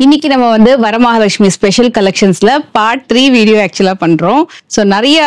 இன்னைக்கு நம்ம வந்து வரமகாலட்சுமி ஸ்பெஷல் கலெக்ஷன்ஸ்ல பார்ட் 3 வீடியோ ஆக்சுவலா பண்றோம். ஸோ நிறைய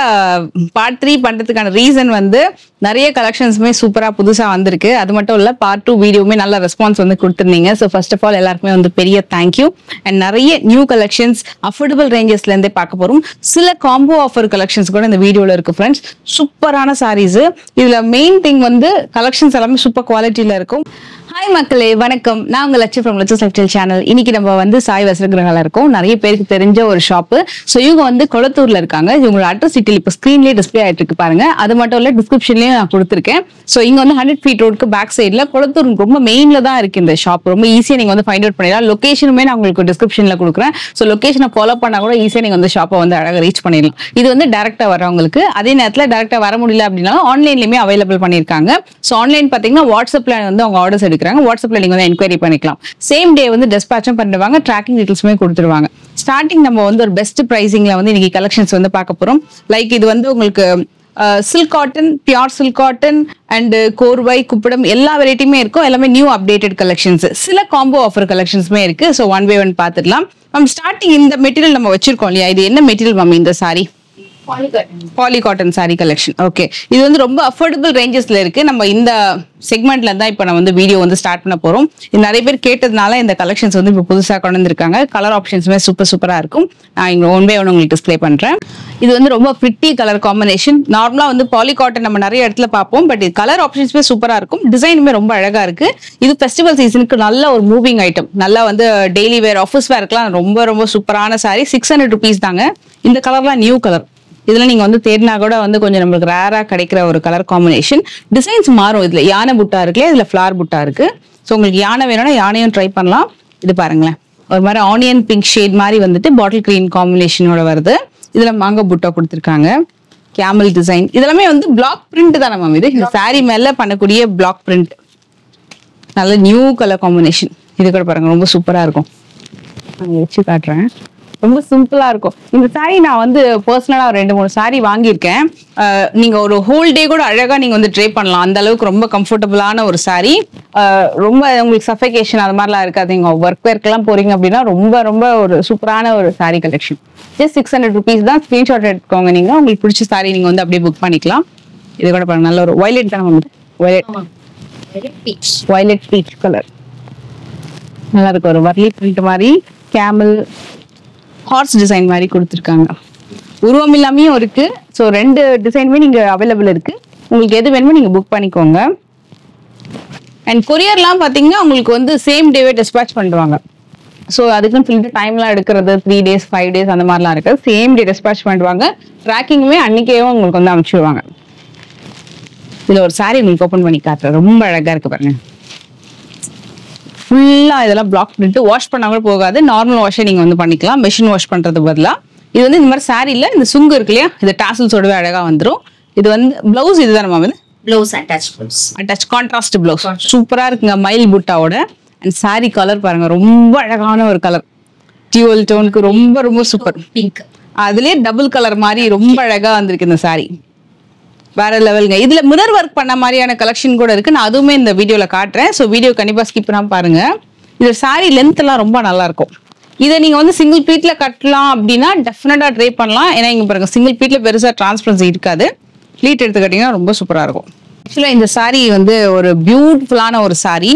பார்ட் 3 பண்றதுக்கான ரீசன் வந்து நிறைய கலெக்ஷன்ஸுமே சூப்பரா புதுசா வந்திருக்கு. அது மட்டும் இல்ல பார்ட் 2 வீடியோவுமே நல்ல ரெஸ்பான்ஸ் வந்து கொடுத்துருந்தீங்க. ஸோ ஃபர்ஸ்ட் ஆஃப் ஆல் எல்லாருக்குமே வந்து பெரிய தேங்க்யூ. அண்ட் நிறைய நியூ கலெக்ஷன்ஸ் அஃபோர்டபுள் ரேஞ்சஸ்ல இருந்தே பார்க்க போறோம். சில காம்போ ஆஃபர் கலெக்ஷன்ஸ் கூட இந்த வீடியோல இருக்கு ஃப்ரெண்ட்ஸ். சூப்பரான சாரீஸ். இதுல மெயின் திங் வந்து கலெக்ஷன்ஸ் எல்லாமே சூப்பர் குவாலிட்டியில இருக்கும். ஹாய் மக்களே, வணக்கம். நான் உங்க Latchu from Latchu lifestyle channel. இன்னைக்கு நம்ம வந்து சாய் வஸ்திரகிரகால இருக்கோம். நிறைய பேருக்கு தெரிஞ்ச ஒரு ஷாப்பு. ஸோ இவங்க வந்து கொளத்தூர்ல இருக்காங்க. இவங்களோட அட்ரஸ் டீட்டெயில் இப்போ ஸ்கிரீன்லேயே டிஸ்பிளே ஆயிட்டு இருக்கு பாருங்க. அது மட்டும் இல்ல டிஸ்கிரிப்ஷன்லயும் நான் கொடுத்துருக்கேன். ஸோ இங்க வந்து 100 ஃபீட் ரோடுக்கு பேக் சைட்ல கொளத்தூர் ரொம்ப மெயின்ல தான் இருக்கு இந்த ஷாப். ரொம்ப ஈஸியா நீங்க வந்து ஃபைண்ட் அவுட் பண்ணிடலாம். லொகேஷனுமே நான் உங்களுக்கு டிஸ்கிரிப்ஷன்ல கொடுக்குறேன். ஸோ லொகேஷனை ஃபாலோ பண்ணா கூட ஈஸியா நீங்க வந்து ஷாப்பை வந்து அழகாக ரீச் பண்ணிடலாம். இது வந்து டேரக்டா வரவங்களுக்கு. அதே நேரத்தில் டேரக்டா வர முடியல அப்படின்னாலும் ஆன்லைன்லயுமே அவைலபிள் பண்ணிருக்காங்க. ஸோ ஆன்லைன் பாத்தீங்கன்னா வாட்ஸ்அப்ல வந்து அவங்க ஆர்டர்ஸ் எடுக்கிறாங்க. வாட்ஸ்அப்ல நீங்க வந்து என்கொயரி பண்ணிக்கலாம். சேம் டே வந்து டிஸ்பேச்சும் பண்ணிடுவாங்க. ட்ராக்கிங் டீடைல்ஸுமே கொடுத்துருவாங்க. ஸ்டார்டிங் நம்ம வந்து ஒரு பெஸ்ட் பிரைசிங்ல வந்து இன்னைக்கு கலெக்ஷன்ஸ் வந்து பார்க்க போறோம். லைக் இது வந்து உங்களுக்கு silk cotton, pure silk cotton and கோர்வை, குப்படம் எல்லா வெரைட்டியுமே இருக்கும். எல்லாமே நியூ அப்டேட்டட் கலெக்ஷன்ஸ். சில காம்போ ஆஃபர் கலெக்ஷன்ஸுமே இருக்கு. ஸோ ஒன் பை ஒன் பார்த்துடலாம். மேம் ஸ்டார்டிங் இந்த மெட்டீரியல் நம்ம வச்சிருக்கோம் இல்லையா, இது என்ன மெட்டீரியல் மேம் இந்த sari? Poly cotton sari collection. Okay, இது வந்து ரொம்ப அஃபோர்டபுள் ரேஞ்சஸ்ல இருக்கு. நம்ம இந்த செக்மெண்ட்ல தான் இப்போ நம்ம வந்து வீடியோ வந்து ஸ்டார்ட் பண்ண போறோம். இது நிறைய பேர் கேட்டதுனால இந்த கலெக்ஷன்ஸ் வந்து இப்போ புதுசாக கொண்டு வந்திருக்காங்க. கலர் ஆப்ஷன்ஸுமே சூப்பரா இருக்கும். நான் இங்க ஒன் பை ஒன் உங்களுக்கு டிஸ்பிளே பண்றேன். இது வந்து ரொம்ப பிரிட்டி கலர் காம்பினேஷன். நார்மலா வந்து பாலி காட்டன் நம்ம நிறைய இடத்துல பார்ப்போம். பட் இது கலர் ஆப்ஷன்ஸுமே சூப்பரா இருக்கும். டிசைனுமே ரொம்ப அழகா இருக்கு. இது ஃபெஸ்டிவல் சீசனுக்கு நல்ல ஒரு மூவிங் ஐட்டம். நல்லா வந்து டெய்லி வேர், ஆஃபீஸ் வேர்க்கெல்லாம் ரொம்ப சூப்பரான சாரி. 600 rupees தாங்க. இந்த கலர்லாம் நியூ கலர். இதுல நீங்க வந்து தேடினா கூட வந்து கொஞ்சம் நம்மளுக்கு ரேரா கிடைக்கிற ஒரு கலர் காம்பினேஷன். டிசைன்ஸ் மாறும். இதுல யானை புட்டா இருக்கு, இதுல ஃபிளார் புட்டா இருக்கு. ஸோ உங்களுக்கு யானை வேணும்னா யானையும் ட்ரை பண்ணலாம். இது பாருங்களேன், ஒரு மாதிரி ஆனியன் பிங்க் ஷேட் மாதிரி வந்துட்டு பாட்டில் கிரீன் காம்பினேஷனோட வருது. இதுல மாங்கா புட்டா கொடுத்துருக்காங்க. Camel design. இதெல்லாமே வந்து பிளாக் பிரிண்ட் தானே மேம்? இது இந்த சாரி மேல பண்ணக்கூடிய பிளாக் பிரிண்ட். நல்ல நியூ கலர் காம்பினேஷன். இது கூட பாருங்க, ரொம்ப சூப்பரா இருக்கும். நான் வச்சு காட்டுறேன். ரொம்ப சிம்பிளா இருக்கும் இந்த சாரி. நான் வந்து பர்சனலா 2-3 சாரி வாங்கியிருக்கேன். நீங்க ஒரு ஹோல் டே கூட அழகா நீங்க வந்து ட்ரை பண்ணலாம். அந்த அளவுக்கு ரொம்ப கம்ஃபர்டபுளான ஒரு சாரி. ரொம்ப உங்களுக்கு சஃபகேஷன் அது மாதிரிலாம் இருக்காது. நீங்க ஒர்க் வேர்க்கெல்லாம் போறீங்க அப்படின்னா ரொம்ப ஒரு சூப்பரான ஒரு சாரி கலெக்ஷன். ஜஸ்ட் 600 rupees தான். ஸ்கிரீன்ஷாட் எடுத்துக்கோங்க. நீங்க உங்களுக்கு பிடிச்ச சாரி நீங்க வந்து அப்படியே புக் பண்ணிக்கலாம். இது கூட பாருங்க, நல்ல ஒரு வயலட் தான் வந்து வயலட் பீச் கலர். நல்லா இருக்கு. ஒரு வர்லி பிரிண்ட் மாதிரி கேமல் ஹார்ஸ் டிசைன் மாதிரி கொடுத்துருக்காங்க. உருவம் இல்லாமையும் இருக்கு. ஸோ 2 டிசைனுமே நீங்க அவைலபிள் இருக்கு. உங்களுக்கு எது வேணுமோ நீங்க புக் பண்ணிக்கோங்க. அண்ட் கொரியர்லாம் பார்த்தீங்கன்னா உங்களுக்கு வந்து சேம் டேவே டிஸ்பேச் பண்ணுவாங்க. ஸோ அதுக்குன்னு சொல்லிட்டு டைம்லாம் எடுக்கிறது 3 days 5 days அந்த மாதிரிலாம் இருக்காது. சேம் டே டிஸ்பேச் பண்ணுவாங்க. ட்ராக்கிங்குமே அன்னைக்கே உங்களுக்கு வந்து அனுப்பிச்சிடுவாங்க. இதுல ஒரு சாரி உங்களுக்கு ஓப்பன் பண்ணி காட்டுறேன். ரொம்ப அழகா இருக்கு பாருங்க. ஃபுல்லா இதெல்லாம் பிளாக் பண்ணிட்டு வாஷ் பண்ணா கூட போகாது. நார்மல் வாஷை நீங்க வந்து பண்ணிக்கலாம். மெஷின் வாஷ் பண்றது பதிலா இது வந்து இந்த மாதிரி சாரில இந்த சுங்கு இருக்கு இல்லையா, இந்த டாசல்ஸோடவே அழகா வந்துடும். இது வந்து பிளவுஸ் இதுதான் நம்ம வந்து பிளவுஸ் அட்டாச் கான்ட்ராஸ்ட் பிளவுஸ். சூப்பரா இருக்குங்க மயில் புட்டாவோட. அண்ட் சாரி கலர் பாருங்க, ரொம்ப அழகான ஒரு கலர். டியூவல் டோனுக்கு ரொம்ப சூப்பர் பிங்க். அதுலயே டபுள் கலர் மாதிரி ரொம்ப அழகா வந்திருக்கு இந்த சாரி. வேற லெவலுங்க. இதுல மிரர் ஒர்க் பண்ண மாதிரியான கலெக்ஷன் கூட இருக்கு. நான் அதுவுமே இந்த வீடியோல காட்டுறேன். ஸோ வீடியோ கண்டிப்பா ஸ்கிப் பண்ணாம பாருங்க. இது சாரி லென்த் எல்லாம் ரொம்ப நல்லா இருக்கும். இதை நீங்க வந்து சிங்கிள் பீட்ல கட்டலாம் அப்படின்னா டெஃபினட்டா ட்ரை பண்ணலாம். ஏன்னா இங்க பாருங்க, சிங்கிள் பீட்ல பெருசா டிரான்ஸ்பரன்சி இருக்காது. ப்ளீட் எடுத்து கட்டிங்கன்னா ரொம்ப சூப்பரா இருக்கும். ஆக்சுவலா இந்த சாரி வந்து ஒரு பியூட்டிஃபுல்லான ஒரு சாரி.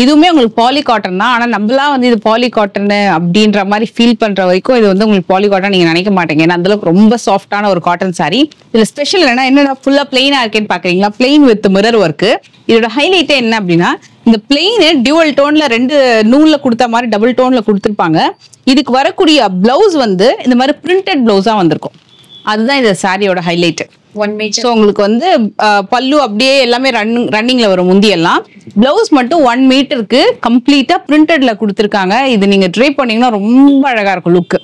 இதுவுமே உங்களுக்கு பாலி காட்டன் தான். ஆனா நம்மளாம் வந்து இது பாலி காட்டன் அப்படின்ற மாதிரி ஃபீல் பண்ற வரைக்கும் இது வந்து உங்களுக்கு பாலி காட்டன் நீங்க நினைக்க மாட்டீங்க. ஏன்னா அந்த அளவுக்கு ரொம்ப சாஃப்டான ஒரு காட்டன் சாரி. இதுல ஸ்பெஷல் என்னன்னா ஃபுல்லா பிளெயினா இருக்கேன்னு பாக்குறீங்களா? Plain with mirror work. இதோட ஹைலைட்டே என்ன அப்படின்னா, இந்த பிளெயின் டியூவல் டோன்ல 2 நூல்ல கொடுத்த மாதிரி டபுள் டோன்ல கொடுத்துருப்பாங்க. இதுக்கு வரக்கூடிய பிளவுஸ் வந்து இந்த மாதிரி பிரிண்டட் பிளவுஸா வந்திருக்கும். அதுதான் இந்த சாரியோட ஹைலைட். ஸோ உங்களுக்கு வந்து பல்லு அப்படியே எல்லாமே ரன்னிங்ல வரும். முந்தியெல்லாம் பிளவுஸ் மட்டும் 1 மீட்டருக்கு கம்ப்ளீட்டா பிரிண்டட்ல கொடுத்துருக்காங்க. இது நீங்க ட்ரை பண்ணீங்கன்னா ரொம்ப அழகா இருக்கும் லுக்.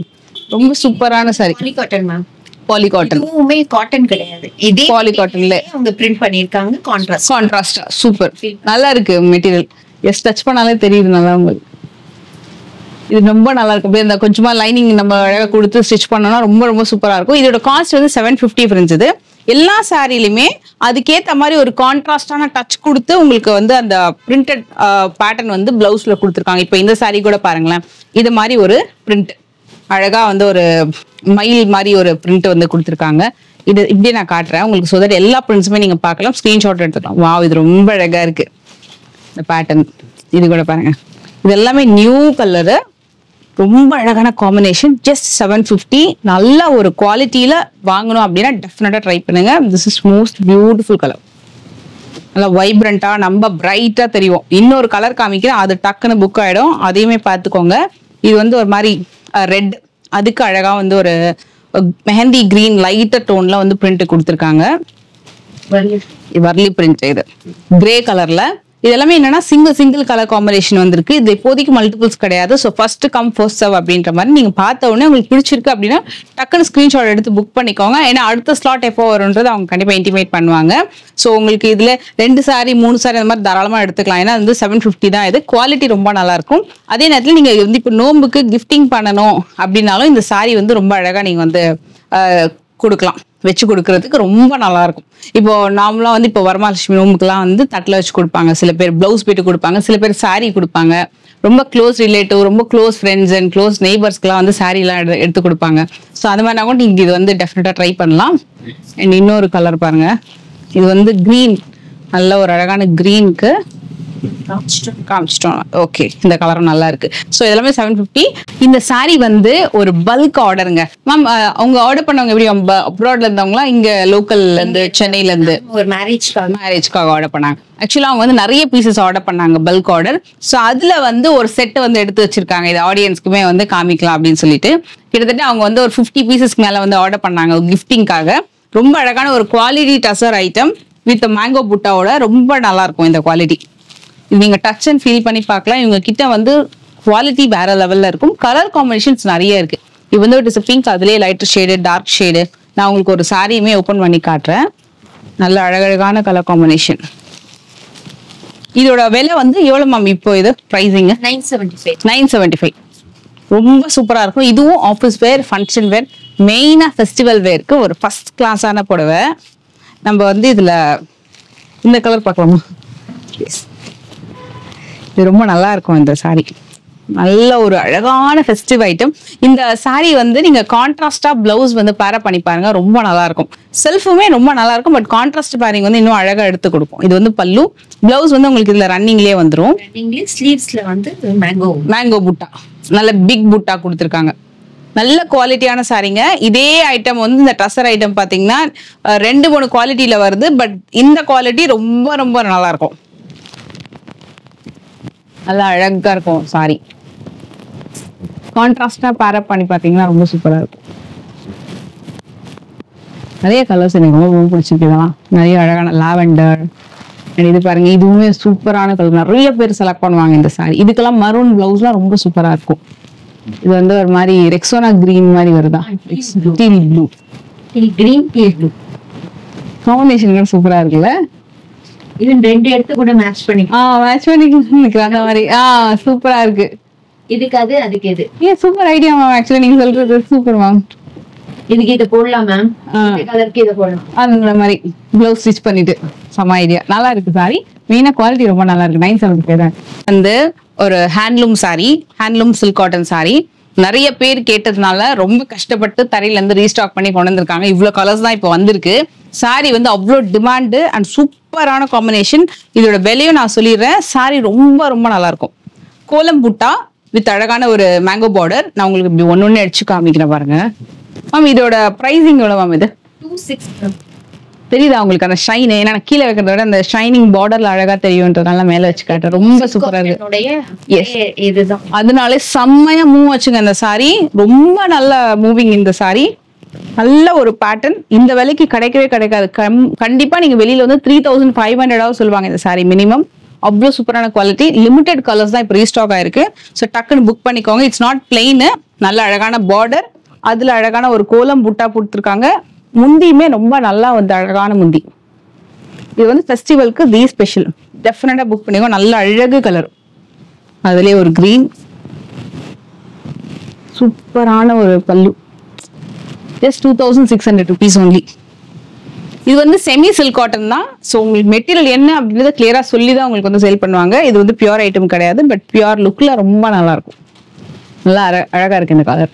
ரொம்ப சூப்பரான sari. Poly cotton ma'am. Poly cotton. இதுவுமே காட்டன் கிடையாது. இதே பாலி காட்டன்ல அவங்க பிரிண்ட் பண்ணிருக்காங்க. கான்ட்ராஸ்டா சூப்பர் நல்லா இருக்கு மெட்டீரியல். எஸ் டச் பண்ணாலே தெரியுது நல்லா உங்களுக்கு. இது ரொம்ப நல்லா இருக்கும். அப்படியே இந்த கொஞ்சமா லைனிங் நம்ம அழகா கொடுத்து ஸ்டிச் பண்ணோம்னா ரொம்ப சூப்பரா இருக்கும். இதோட காஸ்ட் வந்து 750 ஃப்ரெண்ட்ஸ். எல்லா சாரிலுமே அதுக்கேற்ற மாதிரி ஒரு கான்ட்ராஸ்டான டச் கொடுத்து உங்களுக்கு வந்து அந்த பிரிண்டட் பேட்டர்ன் வந்து பிளவுஸ்ல கொடுத்துருக்காங்க. இப்போ இந்த சாரி கூட பாருங்களேன், இது மாதிரி ஒரு பிரிண்ட் அழகா வந்து ஒரு மயில் மாதிரி ஒரு பிரிண்ட் வந்து கொடுத்துருக்காங்க. இது இப்படியே நான் காட்டுறேன் உங்களுக்கு. ஸோ தட் எல்லா பிரிண்ட்ஸுமே நீங்க பார்க்கலாம், ஸ்கிரீன்ஷாட் எடுத்துக்கலாம். வாவ், இது ரொம்ப அழகா இருக்கு இந்த பேட்டர்ன். இது கூட பாருங்க, இது எல்லாமே நியூ கலரு, ரொம்ப அழகான காம்பினேஷன். ஜஸ்ட் 750. நல்ல ஒரு குவாலிட்டியில வாங்கணும் அப்படின்னா டெஃபினட்டா ட்ரை பண்ணுங்க. This is most beautiful colour. நல்லா வைப்ரண்டா நம்ம பிரைட்டா தெரியும். இன்னொரு கலர் காமிக்கிறேன், அது டக்குன்னு புக் ஆயிடும், அதையுமே பார்த்துக்கோங்க. இது வந்து ஒரு மாதிரி ரெட், அதுக்கு அழகா வந்து ஒரு மெஹந்தி கிரீன் லைட்டர் டோன்ல வந்து பிரிண்ட் கொடுத்துருக்காங்க. வர்லி பிரிண்ட். இது கிரே கலர்ல. இது எல்லாமே என்னன்னா சிங்கிள் கலர் காம்பினேஷன் வந்திருக்கு. இது இப்போதைக்கு மல்டிபிள்ஸ் கிடையாது. So first come first serve அப்படின்ற மாதிரி நீங்க பார்த்த உடனே உங்களுக்கு பிடிச்சிருக்கு அப்படின்னா டக்குன்னு ஸ்கிரீன்ஷாட் எடுத்து புக் பண்ணிக்கோங்க. ஏன்னா அடுத்த ஸ்லாட் எப்போ வரும்ன்றது அவங்க கண்டிப்பா இன்டிமேட் பண்ணுவாங்க. ஸோ உங்களுக்கு இதுல 2 சாரி 3 சாரி அந்த மாதிரி தாராளமா எடுத்துக்கலாம். ஏன்னா வந்து 750 தான். இது குவாலிட்டி ரொம்ப நல்லா இருக்கும். அதே நேரத்தில் நீங்க வந்து இப்போ நோம்புக்கு கிஃப்டிங் பண்ணணும் அப்படின்னாலும் இந்த சாரி வந்து ரொம்ப அழகா நீங்க வந்து கொடுக்கலாம், வச்சு கொடுக்கறதுக்கு ரொம்ப நல்லா இருக்கும். இப்போ நார்மலா வந்து இப்போ வரமகாலட்சுமி நோம்புக்குலாம் வந்து தட்டில் வச்சு கொடுப்பாங்க, சில பேர் பிளவுஸ் போயிட்டு கொடுப்பாங்க, சில பேர் சாரி கொடுப்பாங்க. ரொம்ப க்ளோஸ் ரிலேட்டிவ், ரொம்ப க்ளோஸ் ஃப்ரெண்ட்ஸ் அண்ட் க்ளோஸ் நெய்பர்ஸ்க்குலாம் வந்து சாரி எல்லாம் எடுத்து கொடுப்பாங்க. ஸோ அது மாதிரினா கூட நீங்க இது வந்து டெஃபினட்டா ட்ரை பண்ணலாம். அண்ட் இன்னொரு கலர் பாருங்க, இது வந்து கிரீன், நல்ல ஒரு அழகான கிரீனுக்கு காமிச்சிட்டோம். ஓகே, இந்த கலரும் நல்லா இருக்கு. ஸோ எல்லாமே 750. இந்த சாரி வந்து ஒரு பல்க் ஆர்டருங்க மேம். அவங்க ஆர்டர் பண்ணவங்க எப்படி அப்ராட்ல இருந்தவங்களா இங்க லோக்கல்ல இருந்து சென்னையில இருந்து ஒரு மேரேஜ்க்காக ஆர்டர் பண்ணாங்க. ஆக்சுவலா அவங்க வந்து நிறைய பீசஸ் ஆர்டர் பண்ணாங்க, பல்க் ஆர்டர். ஸோ அதுல வந்து ஒரு செட் வந்து எடுத்து வச்சிருக்காங்க. இது ஆடியன்ஸ்க்குமே வந்து காமிக்கலாம் அப்படின்னு சொல்லிட்டு கிட்டத்தட்ட அவங்க வந்து ஒரு 50 பீசஸ்க்கு மேல வந்து ஆர்டர் பண்ணாங்க கிஃப்டிங்காக. ரொம்ப அழகான ஒரு quality tussar item with mango புட்டாவோட. ரொம்ப நல்லா இருக்கும் இந்த குவாலிட்டி. நீங்க டச் அண்ட் ஃபீல் பண்ணி பார்க்கலாம். இவங்க கிட்ட வந்து குவாலிட்டி வேற லெவல்ல இருக்கும். கலர் காம்பினேஷன்ஸ் நிறைய இருக்கு. இது வந்து இட்ஸ் பிங்க், அதுலயே லைட்டர் ஷேடு, டார்க் ஷேடு. நான் உங்களுக்கு ஒரு சாரியுமே ஓபன் பண்ணி காட்டுறேன். நல்ல அழகழகான கலர் காம்பினேஷன். இதோட விலை வந்து எவ்வளவு மேம் இப்போ? இது பிரைசிங் 975. ரொம்ப சூப்பரா இருக்கும். இதுவும் ஆஃபீஸ் வேர், ஃபங்க்ஷன் வேர், மெயினா ஃபெஸ்டிவல் வேருக்கு ஒரு ஃபர்ஸ்ட் கிளாஸான புடவை. நம்ம வந்து இதுல இந்த கலர் பார்க்கலாமா? இது ரொம்ப நல்லா இருக்கும். இந்த சாரி நல்ல ஒரு அழகான ஃபெஸ்டிவ் ஐட்டம். இந்த சாரி வந்து நீங்க கான்ட்ராஸ்டா பிளவுஸ் வந்து பேர பண்ணி பாருங்க, ரொம்ப நல்லா இருக்கும். செல்ஃபுமே ரொம்ப நல்லா இருக்கும், பட் கான்ட்ராஸ்ட் பேரிங் வந்து இன்னும் அழகா எடுத்து கொடுக்கும். இது வந்து பல்லு, பிளவுஸ் வந்து உங்களுக்கு இதுல ரன்னிங்லயே வந்துரும். ஸ்லீவ்ஸ்ல வந்து மேங்கோ புட்டா, நல்ல பிக் புட்டா கொடுத்துருக்காங்க. நல்ல குவாலிட்டியான சாரிங்க. இதே ஐட்டம் வந்து இந்த ட்ரெஸ்ஸர் ஐட்டம் பாத்தீங்கன்னா 2-3 குவாலிட்டியில வருது, பட் இந்த குவாலிட்டி ரொம்ப ரொம்ப நல்லா இருக்கும். நல்லா அழகா இருக்கும் சாரி. கான்ட்ராஸ்டா பேரப் பண்ணி பாத்தீங்கன்னா ரொம்ப சூப்பரா இருக்கும். நிறைய கலர்ஸ் எனக்கு ரொம்ப பிடிச்சிருக்கு. இதெல்லாம் நிறைய அழகான லாவெண்டர். இது பாருங்க, இதுவுமே சூப்பரான கலர். நிறைய பேர் செலக்ட் பண்ணுவாங்க இந்த சாரி. இதுக்கெல்லாம் மரூன் பிளவுஸ்லாம் ரொம்ப சூப்பரா இருக்கும். இது வந்து ஒரு மாதிரி ரெக்ஸோனா கிரீன் மாதிரி வருதா, deal blue, green deal blue combination சூப்பரா இருக்குல்ல. ஈவன் 2 எடுத்து கூட மேட்ச் பண்ணிக்கலாம் அந்த மாதிரி. சூப்பரா இருக்கு. இதுக்கு அது, அதுக்கு இது. Super idea ma'am. ஆக்சுவலி நீங்க சொல்றது சூப்பர் மேம். இதுக்கு இதை போடலாம் மேம், இந்த கலருக்கு இதை போடலாம். அந்த மாதிரி ப்ளவுஸ் ஸ்டிச் பண்ணிட்டு செம ஐடியா. நல்லா இருக்கு சாரி. மெயினா குவாலிட்டி ரொம்ப நல்லா இருக்கு. 975 தான். வந்து ஒரு handloom sorry, handloom silk cotton sorry. நிறைய பேர் கேட்டதுனால ரொம்ப கஷ்டப்பட்டு தரையில இருந்து ரீஸ்டாக் பண்ணி கொண்டு வந்திருக்காங்க. இவ்வளவு கலர்ஸ் தான் இப்போ வந்திருக்கு. சாரி வந்து அவ்வளோ டிமாண்டு அண்ட் சூப்பரான காம்பினேஷன். இதோட விலையும் நான் சொல்லிடுறேன். சாரி ரொம்ப ரொம்ப நல்லா இருக்கும். கோலம் புட்டா வித் அழகான ஒரு மேங்கோ பார்டர். நான் உங்களுக்கு இப்படி ஒன்னொன்னு அடிச்சு காமிக்கிறேன் பாருங்க மேம். இதோட பிரைசிங் எவ்வளவு மேம்? இது 260. தெரியுதா உங்களுக்கு அந்த ஷைன்? ஏன்னா கீழே வைக்கிறத விட அந்த ஷைனிங் பார்டர்ல அழகா தெரியும்ன்றதுனால மேல வச்சு காட்டுறேன். ரொம்ப சூப்பரா இருக்கு. அதனால செம்மையா மூவ் வச்சுங்க இந்த சாரி. ரொம்ப நல்ல மூவிங் இந்த சாரி. நல்ல ஒரு பேட்டர்ன். இந்த விலைக்கு கிடைக்கவே கிடைக்காது. கண்டிப்பா நீங்க வெளியில வந்து 3500 சொல்லுவாங்க இந்த சாரி மினிமம். அவ்வளவு சூப்பரான குவாலிட்டி. லிமிடெட் கலர்ஸ் தான் இப்போ ரீஸ்டாக் ஆயிருக்கு. ஸோ டக்குன்னு புக் பண்ணிக்கோங்க. It's not plain. நல்ல அழகான பார்டர், அதுல அழகான ஒரு கோலம் புட்டா கொடுத்துருக்காங்க. முந்தியுமே ரொம்ப நல்லா வந்து அழகான முந்தி. இது வந்து ஃபெஸ்டிவலுக்கு தி ஸ்பெஷல். டெஃபினட்டா புக் பண்ணிக்கோங்க. நல்ல அழகு கலர், அதுலயே ஒரு கிரீன். சூப்பரான ஒரு பல்லு. Just 2600 rupees only. இது வந்து செமி சில்க் காட்டன் தான். ஸோ உங்களுக்கு மெட்டீரியல் என்ன அப்படின்றத கிளியரா சொல்லி தான் உங்களுக்கு வந்து சேல் பண்ணுவாங்க. இது வந்து பியூர் ஐட்டம் கிடையாது, பட் பியூர் லுக்ல ரொம்ப நல்லா இருக்கும். நல்லா அழகா இருக்கு இந்த கலர்.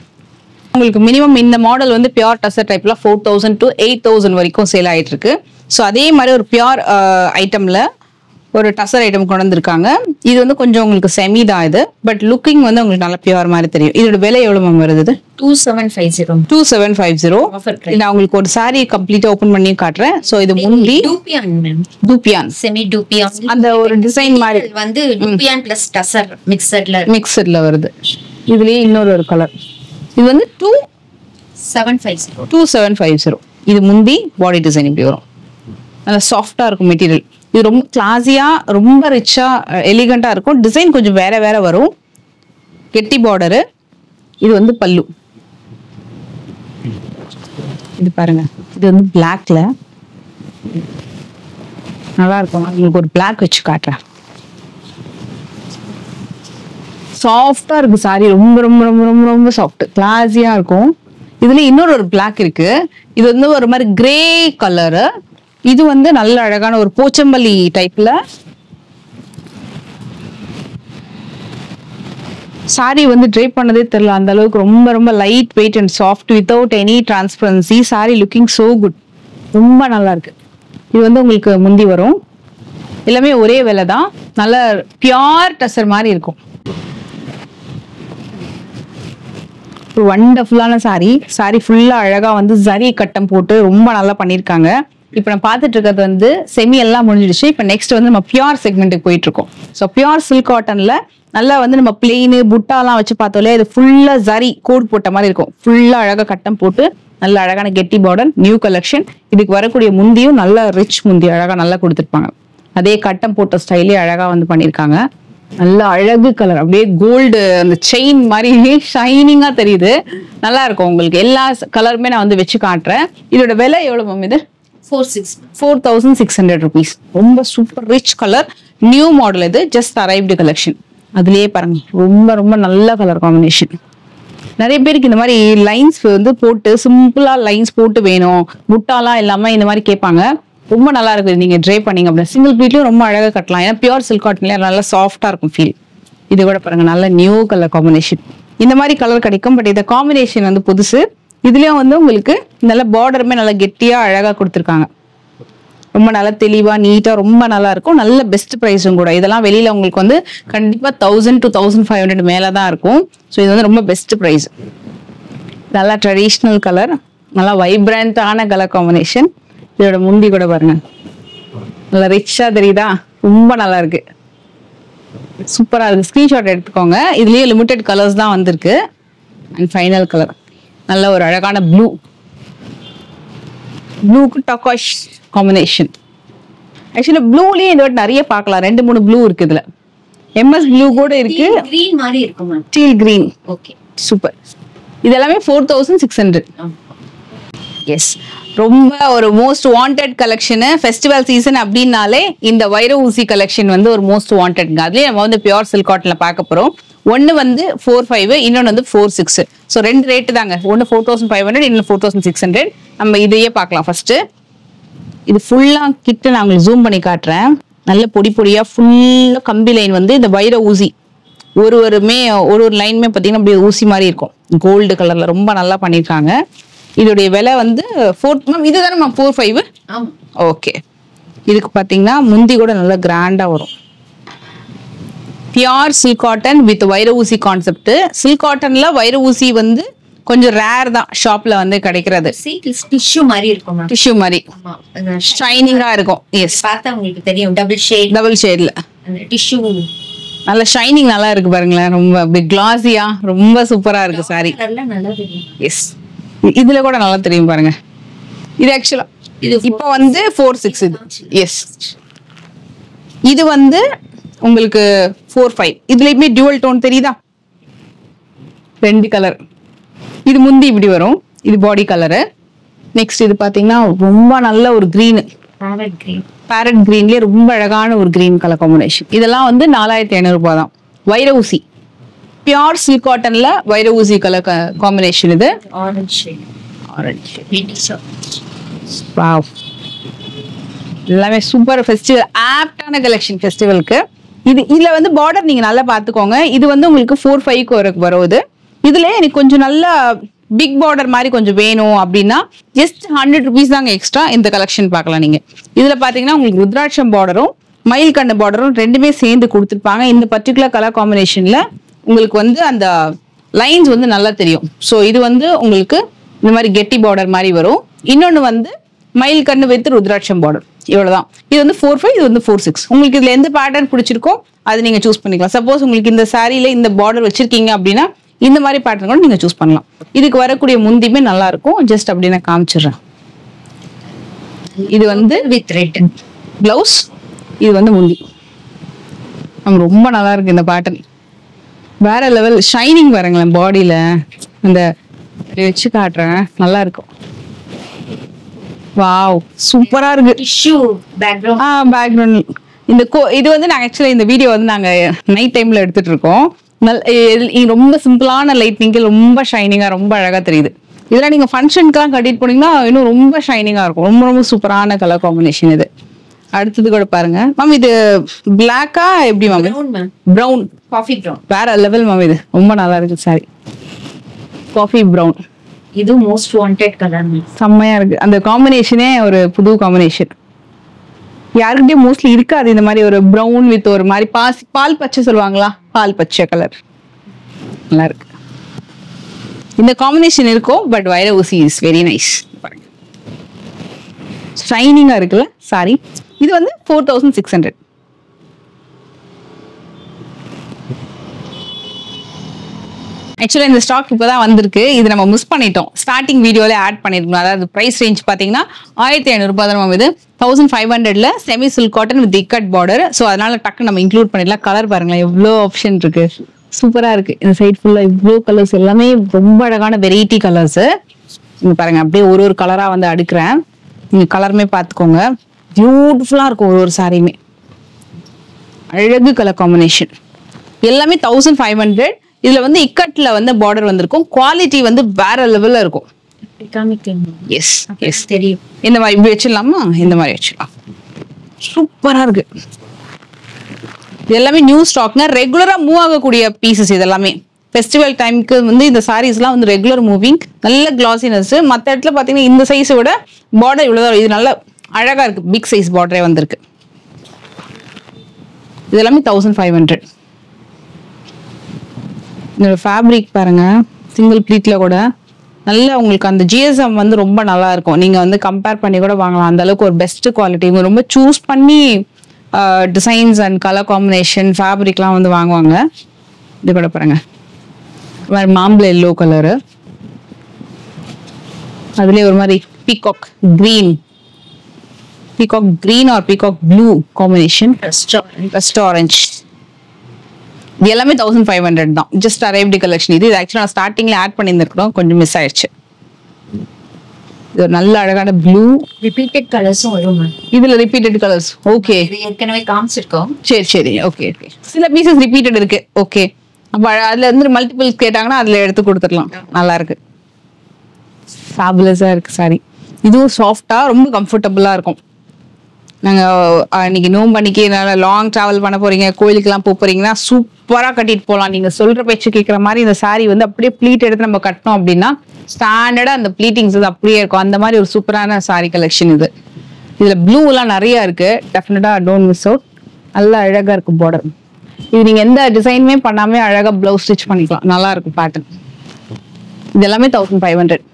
உங்களுக்கு மினிமம் இந்த மாடல் வந்து பியூர் டசர் டைப்ல 4000 to 8000 வரைக்கும் சேல் ஆயிட்டு இருக்கு. ஸோ அதே மாதிரி ஒரு பியூர் ஐட்டம்ல ஒரு டசர் ஐட்டம் கொண்டு வந்திருக்காங்க. இது வந்து கொஞ்சம் உங்களுக்கு செமி தான் இது, பட் லுக்கிங் வந்து உங்களுக்கு நல்லா பியூர் மாதிரி தெரியும். இதோட விலை எவ்வளவு மேம் வருது? 2750. 2750. நான் உங்களுக்கு ஒரு சாரி கம்ப்ளீட்டா ஓபன் பண்ணி காட்டுறேன். ஸோ இது முந்தி dupion ma'am, dupion semi dupion, அந்த ஒரு டிசைன் மாதிரி வந்து டூபியான் பிளஸ் டசர் மிக்சர்ல வருது. இதுலயே இன்னொரு ஒரு கலர். இது வந்து 2750. இது முந்தி பாடி டிசைன் இப்படி வரும். நல்லா சாஃப்டா இருக்கும் மெட்டீரியல். இது ரொம்ப கிளாஸியா, ரொம்ப ரிச்சா, எலிகண்டா இருக்கும். டிசைன் கொஞ்சம் வேற வேற வரும். கெட்டி பார்டரு. இது வந்து பல்லு. இது பாருங்க, இது வந்து பிளாக்ல நல்லா இருக்கும். உங்களுக்கு ஒரு பிளாக் வச்சு காட்டுறேன். சாஃப்டா இருக்கு சாரி. ரொம்ப ரொம்ப ரொம்ப ரொம்ப ரொம்ப சாஃப்ட், கிளாஸியா இருக்கும். இதுல இன்னொரு ஒரு பிளாக் இருக்கு. இது வந்து ஒரு மாதிரி கிரே கலரு. இது வந்து நல்ல அழகான ஒரு போச்சம்பள்ளி டைப்ல சாரி வந்து ட்ரேப் பண்ணதே தெரியல, அந்த அளவுக்கு ரொம்ப ரொம்ப light weight and soft without any transparency. Sorry looking so good, ரொம்ப நல்லா இருக்கு. இது வந்து உங்களுக்கு முந்தி வரும். எல்லாமே ஒரே விலை தான். நல்ல பியூர் டசர் மாதிரி இருக்கும். ஒரு வண்டர்ஃபுல்லான சாரி ஃபுல்லா அழகா வந்து ஜரி கட்டம் போட்டு ரொம்ப நல்லா பண்ணியிருக்காங்க. இப்போ நான் பார்த்துட்டு இருக்கிறது வந்து செமி எல்லாம் முடிஞ்சிடுச்சு. இப்போ நெக்ஸ்ட் வந்து நம்ம பியூர் செக்மெண்ட்டுக்கு போயிட்டு இருக்கோம். ஸோ பியூர் சில்க் காட்டன்ல நல்லா வந்து நம்ம பிளெயின் புட்டாலாம் வச்சு பார்த்தோம்ல, இது ஃபுல்லா ஜரி கோட் போட்ட மாதிரி இருக்கும். ஃபுல்லா அழகா கட்டம் போட்டு நல்ல அழகான கெட்டி பார்டர், நியூ கலெக்ஷன். இதுக்கு வரக்கூடிய முந்தியும் நல்ல ரிச் முந்தி அழகா நல்லா கொடுத்துருப்பாங்க. அதே கட்டம் போட்ட ஸ்டைலே அழகா வந்து பண்ணியிருக்காங்க. நல்ல அழகு கலர், அப்படியே கோல்டு அந்த செயின் மாதிரி ஷைனிங்கா தெரியுது. நல்லா இருக்கும். உங்களுக்கு எல்லா கலருமே நான் வந்து வச்சு காட்டுறேன். இதோட விலை எவ்வளவு மேம்? இது 4600 rupees. ரொம்ப super rich colour, new model. இது ஜஸ்ட் அரைவ்டு கலெக்ஷன். அதுலயே பாருங்க, ரொம்ப ரொம்ப நல்ல கலர் காம்பினேஷன். நிறைய பேருக்கு இந்த மாதிரி லைன்ஸ் வந்து போட்டு சிம்பிளா லைன்ஸ் போட்டு வேணும், புட்டாலாம் இல்லாம இந்த மாதிரி கேட்பாங்க. ரொம்ப நல்லா இருக்குது. நீங்க ட்ரை பண்ணீங்க அப்படின்னா சிங்கிள் ப்ளீட்லயும் ரொம்ப அழகா கட்டலாம். ஏன்னா பியூர் சில்க் காட்டன்ல நல்லா சாஃப்டா இருக்கும் ஃபீல். இது கூட பாருங்க, நல்ல நியூ கலர் காம்பினேஷன். இந்த மாதிரி கலர் கிடைக்கும், பட் இந்த காம்பினேஷன் வந்து புதுசு. இதுலயும் வந்து உங்களுக்கு நல்ல பார்டருமே நல்லா கெட்டியா அழகா கொடுத்துருக்காங்க. ரொம்ப நல்லா தெளிவா நீட்டா ரொம்ப நல்லா இருக்கும். நல்ல பெஸ்ட் ப்ரைஸும் கூட. இதெல்லாம் வெளியில உங்களுக்கு வந்து கண்டிப்பா 1000 to 1500 மேலதான் இருக்கும். ஸோ இது வந்து ரொம்ப பெஸ்ட் ப்ரைஸ். நல்லா ட்ரெடிஷ்னல் கலர், நல்லா வைப்ரண்டான கலர் காம்பினேஷன். இதோட முந்தி கூட பாருங்க, நல்லா ரிச்சா தெரியுதா? ரொம்ப நல்லா இருக்கு, சூப்பரா இருக்கு. ஸ்கிரீன்ஷாட் எடுத்துக்கோங்க. இதுலயே லிமிடெட் கலர்ஸ் தான் வந்திருக்கு. அண்ட் ஃபைனல் கலர் நல்ல ஒரு அழகான ப்ளூக்கு டர்காய்ஷ் காம்பினேஷன். ஆக்சுவலி ப்ளூலயே இந்த வாட்டி நிறைய பார்க்கலாம். 2-3 ப்ளூ இருக்கு இதுல. எம்எஸ் ப்ளூ கூட இருக்கு, கிரீன் மாதிரி இருக்கும் ma'am. Deal green. Okay, super. இது எல்லாமே 4600. எஸ், ரொம்ப ஒரு most wanted collection. Festival season அப்படின்னாலே இந்த வைர ஊசி கலெக்ஷன் வந்து ஒரு மோஸ்ட் வாண்டட்ங்க. அதுலயே நம்ம வந்து பியூர் சில்க் காட்டன்ல பார்க்க போறோம். ஒன்னு வந்து 45, இன்னொன்னு வந்து 46. ஸோ 2 ரேட்டு தாங்க. ஒன்னு 4500, இன்னொன்னு 4600. நம்ம இதையே பார்க்கலாம் ஃபர்ஸ்ட். இது ஃபுல்லா கிட்ட நான் உங்களுக்கு ஜூம் பண்ணி காட்டுறேன். நல்ல பொடி பொடியா ஃபுல்லா கம்பி லைன் வந்து இந்த வைர ஊசி ஒரு லைனுமே பார்த்தீங்கன்னா அப்படியே ஊசி மாதிரி இருக்கும். கோல்டு கலர்ல ரொம்ப நல்லா பண்ணியிருக்காங்க. இதோடைய விலை வந்து இதுதானே மேம் 45? ஓகே. இதுக்கு பார்த்தீங்கன்னா முந்தி கூட நல்லா கிராண்டா வரும். பியூர் சில்க் காட்டன் வித் வைர ஊசி கான்செப்ட். சில்க் காட்டன்ல வைர ஊசி வந்து கொஞ்சம் ரேர் தான் ஷாப்ல வந்து கிடைக்கிறது. டிஷ்யூ மாதிரி இருக்கும், டிஷ்யூ மாதிரி ஷைனிங்கா இருக்கும். எஸ், பார்த்தா உங்களுக்கு தெரியும். டபுள் ஷேட்ல அந்த டிஷ்யூ நல்ல ஷைனிங் நல்லா இருக்கு பாருங்களேன். ரொம்ப கிளாஸியா ரொம்ப சூப்பரா இருக்கு சாரி. நல்லா தெரியும். எஸ், இதுல கூட நல்லா தெரியும் பாருங்க. இது ஆக்சுவலா இப்போ வந்து 46. இது எஸ், இது வந்து உங்களுக்கு 45. இதுலயுமே டியூவல் டோன் தெரியுதா? 2 கலர். இது முந்தி இப்படி வரும், இது பாடி கலரு. நெக்ஸ்ட் இது பாத்தீங்கன்னா ரொம்ப நல்ல ஒரு கிரீன், பேரட் கிரீன்லயே ரொம்ப அழகான ஒரு கிரீன் கலர் காம்பினேஷன். இதெல்லாம் வந்து 4500 ரூபாய் தான். வைர ஊசி பியூர் சில்க் காட்டன்ல வைர ஊசி கலர் காம்பினேஷன். இது ஆரஞ்சு. வாவ், எல்லாமே சூப்பர் ஃபெஸ்டிவல் ஆப்டான கலெக்ஷன் ஃபெஸ்டிவலுக்கு. இதுல வந்து பார்டர் நீங்க நல்லா பாத்துக்கோங்க. இது வந்து உங்களுக்கு 4-5 வருது. இதுல எனக்கு கொஞ்சம் நல்லா பிக் பார்டர் மாதிரி கொஞ்சம் வேணும் அப்படின்னா ஜஸ்ட் 100 rupees தாங்க எக்ஸ்ட்ரா. இந்த கலெக்ஷன் பார்க்கலாம் நீங்க. இதுல பாத்தீங்கன்னா உங்களுக்கு ருத்ராட்சம் பார்டரும் மயில் கண்ணு பார்டரும் ரெண்டுமே சேர்ந்து கொடுத்துருப்பாங்க. இந்த பர்டிகுலர் கலர் காம்பினேஷன்ல உங்களுக்கு வந்து அந்த லைன்ஸ் வந்து நல்லா தெரியும். ஸோ இது வந்து உங்களுக்கு இந்த மாதிரி கெட்டி பார்டர் மாதிரி வரும். இன்னொன்னு வந்து மயில் கண்ணு வித் ருத்ராட்சம் பார்டர். இவ்வளவுதான். இது வந்து 4-5, இது வந்து 4-6. உங்களுக்கு இதுல எந்த பேட்டர்ன் பிடிச்சிருக்கோ அது நீங்க சூஸ் பண்ணிக்கலாம். சப்போஸ் உங்களுக்கு இந்த சாரியில இந்த பார்டர் வச்சிருக்கீங்க அப்படின்னா இந்த மாதிரி பேட்டர்ன் கூட நீங்க சூஸ் பண்ணலாம். இதுக்கு வரக்கூடிய முந்தியுமே நல்லா இருக்கும். ஜஸ்ட் அப்படி நான் காமிச்சிடுறேன். இது வந்து வித் ரெட் பிளவுஸ், இது வந்து முந்தி. ரொம்ப நல்லா இருக்கு இந்த பேட்டர்ன். வேற லெவல் ஷைனிங் பாருங்களேன் பாடியில. அந்த வச்சு காட்டுறேன், நல்லா இருக்கும். வாவ் சூப்பரா இருக்கு. டிஷ்யூ பேக்ரவுண்ட் பேக்ரவுண்ட் இந்த இது வந்து நாங்க ஆக்சுவலா இந்த வீடியோ வந்து நாங்க நைட் டைம்ல எடுத்துட்டு இருக்கோம். ரொம்ப சிம்பிளான லைட்னிங்கு ரொம்ப ஷைனிங்கா ரொம்ப அழகா தெரியுது. இதெல்லாம் நீங்க ஃபங்க்ஷனுக்குலாம் கட்டிட்டு போனீங்கன்னா இன்னும் ரொம்ப ஷைனிங்கா இருக்கும். ரொம்ப ரொம்ப சூப்பரான கலர் காம்பினேஷன் இது. அடுத்தது கூட பாருங்க மேம். இது பிளாக்கா எப்படி மேம்? Brown, coffee brown. வேற லெவல் மேம். இது ரொம்ப நல்லா இருக்கு சாரி. காஃபி ப்ரௌன், இது மோஸ்ட் வாண்டட் கலர். செம்மையா இருக்கு. அந்த காம்பினேஷனே ஒரு புது காம்பினேஷன். யாருக்கிட்டயும் மோஸ்ட்லி இருக்காது இந்த மாதிரி ஒரு ப்ரௌன் வித் ஒரு மாதிரி பால் பச்சை சொல்லுவாங்களா, பால் பச்சை கலர். நல்லா இருக்கு. இந்த காம்பினேஷன் இருக்கும். பட் வைர ஊசி இஸ் வெரி நைஸ். ஷைனிங்கா இருக்குல்ல சாரி. இது வந்து 4600. ஆக்சுவலா இந்த ஸ்டாக் இப்பதான் வந்திருக்கு. இது நம்ம மிஸ் பண்ணிட்டோம். ஸ்டார்டிங் வீடியோல ஆட் பண்ணிருக்கோம். அதாவது பிரைஸ் ரேஞ்ச் பாத்தீங்கன்னா 1500 ரூபாய் தான். இது 1500ல semi silk cotton with ikat border. So அதனால டக்கு நம்ம இன்க்ளூட் பண்ணிடலாம். கலர் பாருங்களேன் எவ்வளோ ஆப்ஷன் இருக்கு. சூப்பரா இருக்கு. இந்த சைட் ஃபுல்லா இவ்வளோ கலர்ஸ், எல்லாமே ரொம்ப அழகான வெரைட்டி கலர்ஸ். இங்க பாருங்க அப்படியே ஒரு கலரா வந்து அடுக்குறேன். நீங்க கலருமே பாத்துக்கோங்க. பியூட்டிஃபுல்லா இருக்கும் ஒரு சாரியுமே. அழகு கலர் காம்பினேஷன். எல்லாமே 1500. இதுல வந்து இக்கட்ல வந்து பார்டர் வந்திருக்கும். குவாலிட்டி வந்து வேற லெவல்ல இருக்கும். எஸ் எஸ் தெரியும். இந்த மாதிரி இப்படி வச்சிடலாமா? இந்த மாதிரி வச்சிடலாம். சூப்பரா இருக்கு. இது எல்லாமே நியூ ஸ்டாக்ங்க. ரெகுலரா மூவ் ஆகக்கூடிய பீசஸ். இது எல்லாமே ஃபெஸ்டிவல் டைமுக்கு வந்து இந்த சாரீஸ்லாம் வந்து ரெகுலர் மூவிங். நல்ல கிளாசினஸ். மற்ற இடத்துல பாத்தீங்கன்னா இந்த சைஸை விட பார்டர் இவ்வளவுதான். இது நல்ல அழகா இருக்கு. பிக் சைஸ் பார்டரே வந்திருக்கு. இது எல்லாமே 1500. இந்த ஃபேப்ரிக் பாருங்க, சிங்கிள் ப்ளீட்ல கூட நல்லா உங்களுக்கு அந்த ஜிஎஸ்எம் வந்து ரொம்ப நல்லா இருக்கும். நீங்க வந்து கம்பேர் பண்ணி கூட வாங்கலாம். அந்த அளவுக்கு ஒரு பெஸ்ட் குவாலிட்டி. இவங்க ரொம்ப சூஸ் பண்ணி டிசைன்ஸ் அண்ட் கலர் காம்பினேஷன் ஃபேப்ரிக்லாம் வந்து வாங்குவாங்க. இது கூட பாருங்க ஒரு மாம்பழ எல்லோ கலரு, அதுலயே ஒரு மாதிரி peacock green, peacock green or peacock blue combination, rust orange. இது எல்லாமே 1500 தான். Just arrived collection. இது ஆக்சுவலா ஸ்டார்டிங்ல ஆட் பண்ணியிருந்திருக்கிறோம், கொஞ்சம் மிஸ் ஆயிடுச்சு. இது ஒரு நல்ல அழகான ப்ளூ. ரிப்பீட்டட் கலர்ஸும் வரும் மேம். இதுல ரிப்பீட்டட் கலர்ஸ். ஓகே, இது ஏற்கனவே காமிச்சிருக்கோம். சரி சரி, ஓகே ஓகே. சில பீசஸ் ரிப்பீட்டட் இருக்கு. ஓகே, அப்ப அதுல இருந்து மல்டிபிள்ஸ் கேட்டாங்கன்னா அதுல எடுத்து கொடுத்துடலாம். நல்லா இருக்கு. ஃபேபுலஸா இருக்கு சாரி. இதுவும் சாஃப்டா ரொம்ப கம்ஃபர்டபுளா இருக்கும். நாங்க இன்னைக்கு நோம்பு அன்னைக்கு லாங் டிராவல் பண்ண போறீங்க, கோயிலுக்கெல்லாம் போறீங்கன்னா சூப்பரா கட்டிட்டு போகலாம். நீங்க சொல்ற பேச்சு கேட்கற மாதிரி இந்த சாரி வந்து அப்படியே ப்ளீட் எடுத்து நம்ம கட்டணும் அப்படின்னா ஸ்டாண்டர்டா அந்த ப்ளீட்டிங்ஸ் வந்து அப்படியே இருக்கும். அந்த மாதிரி ஒரு சூப்பரான சாரி கலெக்ஷன் இது. இதுல ப்ளூ எல்லாம் நிறைய இருக்கு. டெஃபினட்டா டோன்ட் மிஸ் அவுட். நல்லா அழகா இருக்கு பார்டர். இது நீங்க எந்த டிசைனுமே பண்ணாமே அழகா பிளவுஸ் ஸ்டிச் பண்ணிக்கலாம். நல்லா இருக்கும் பேட்டர்ன். இது எல்லாமே 1500.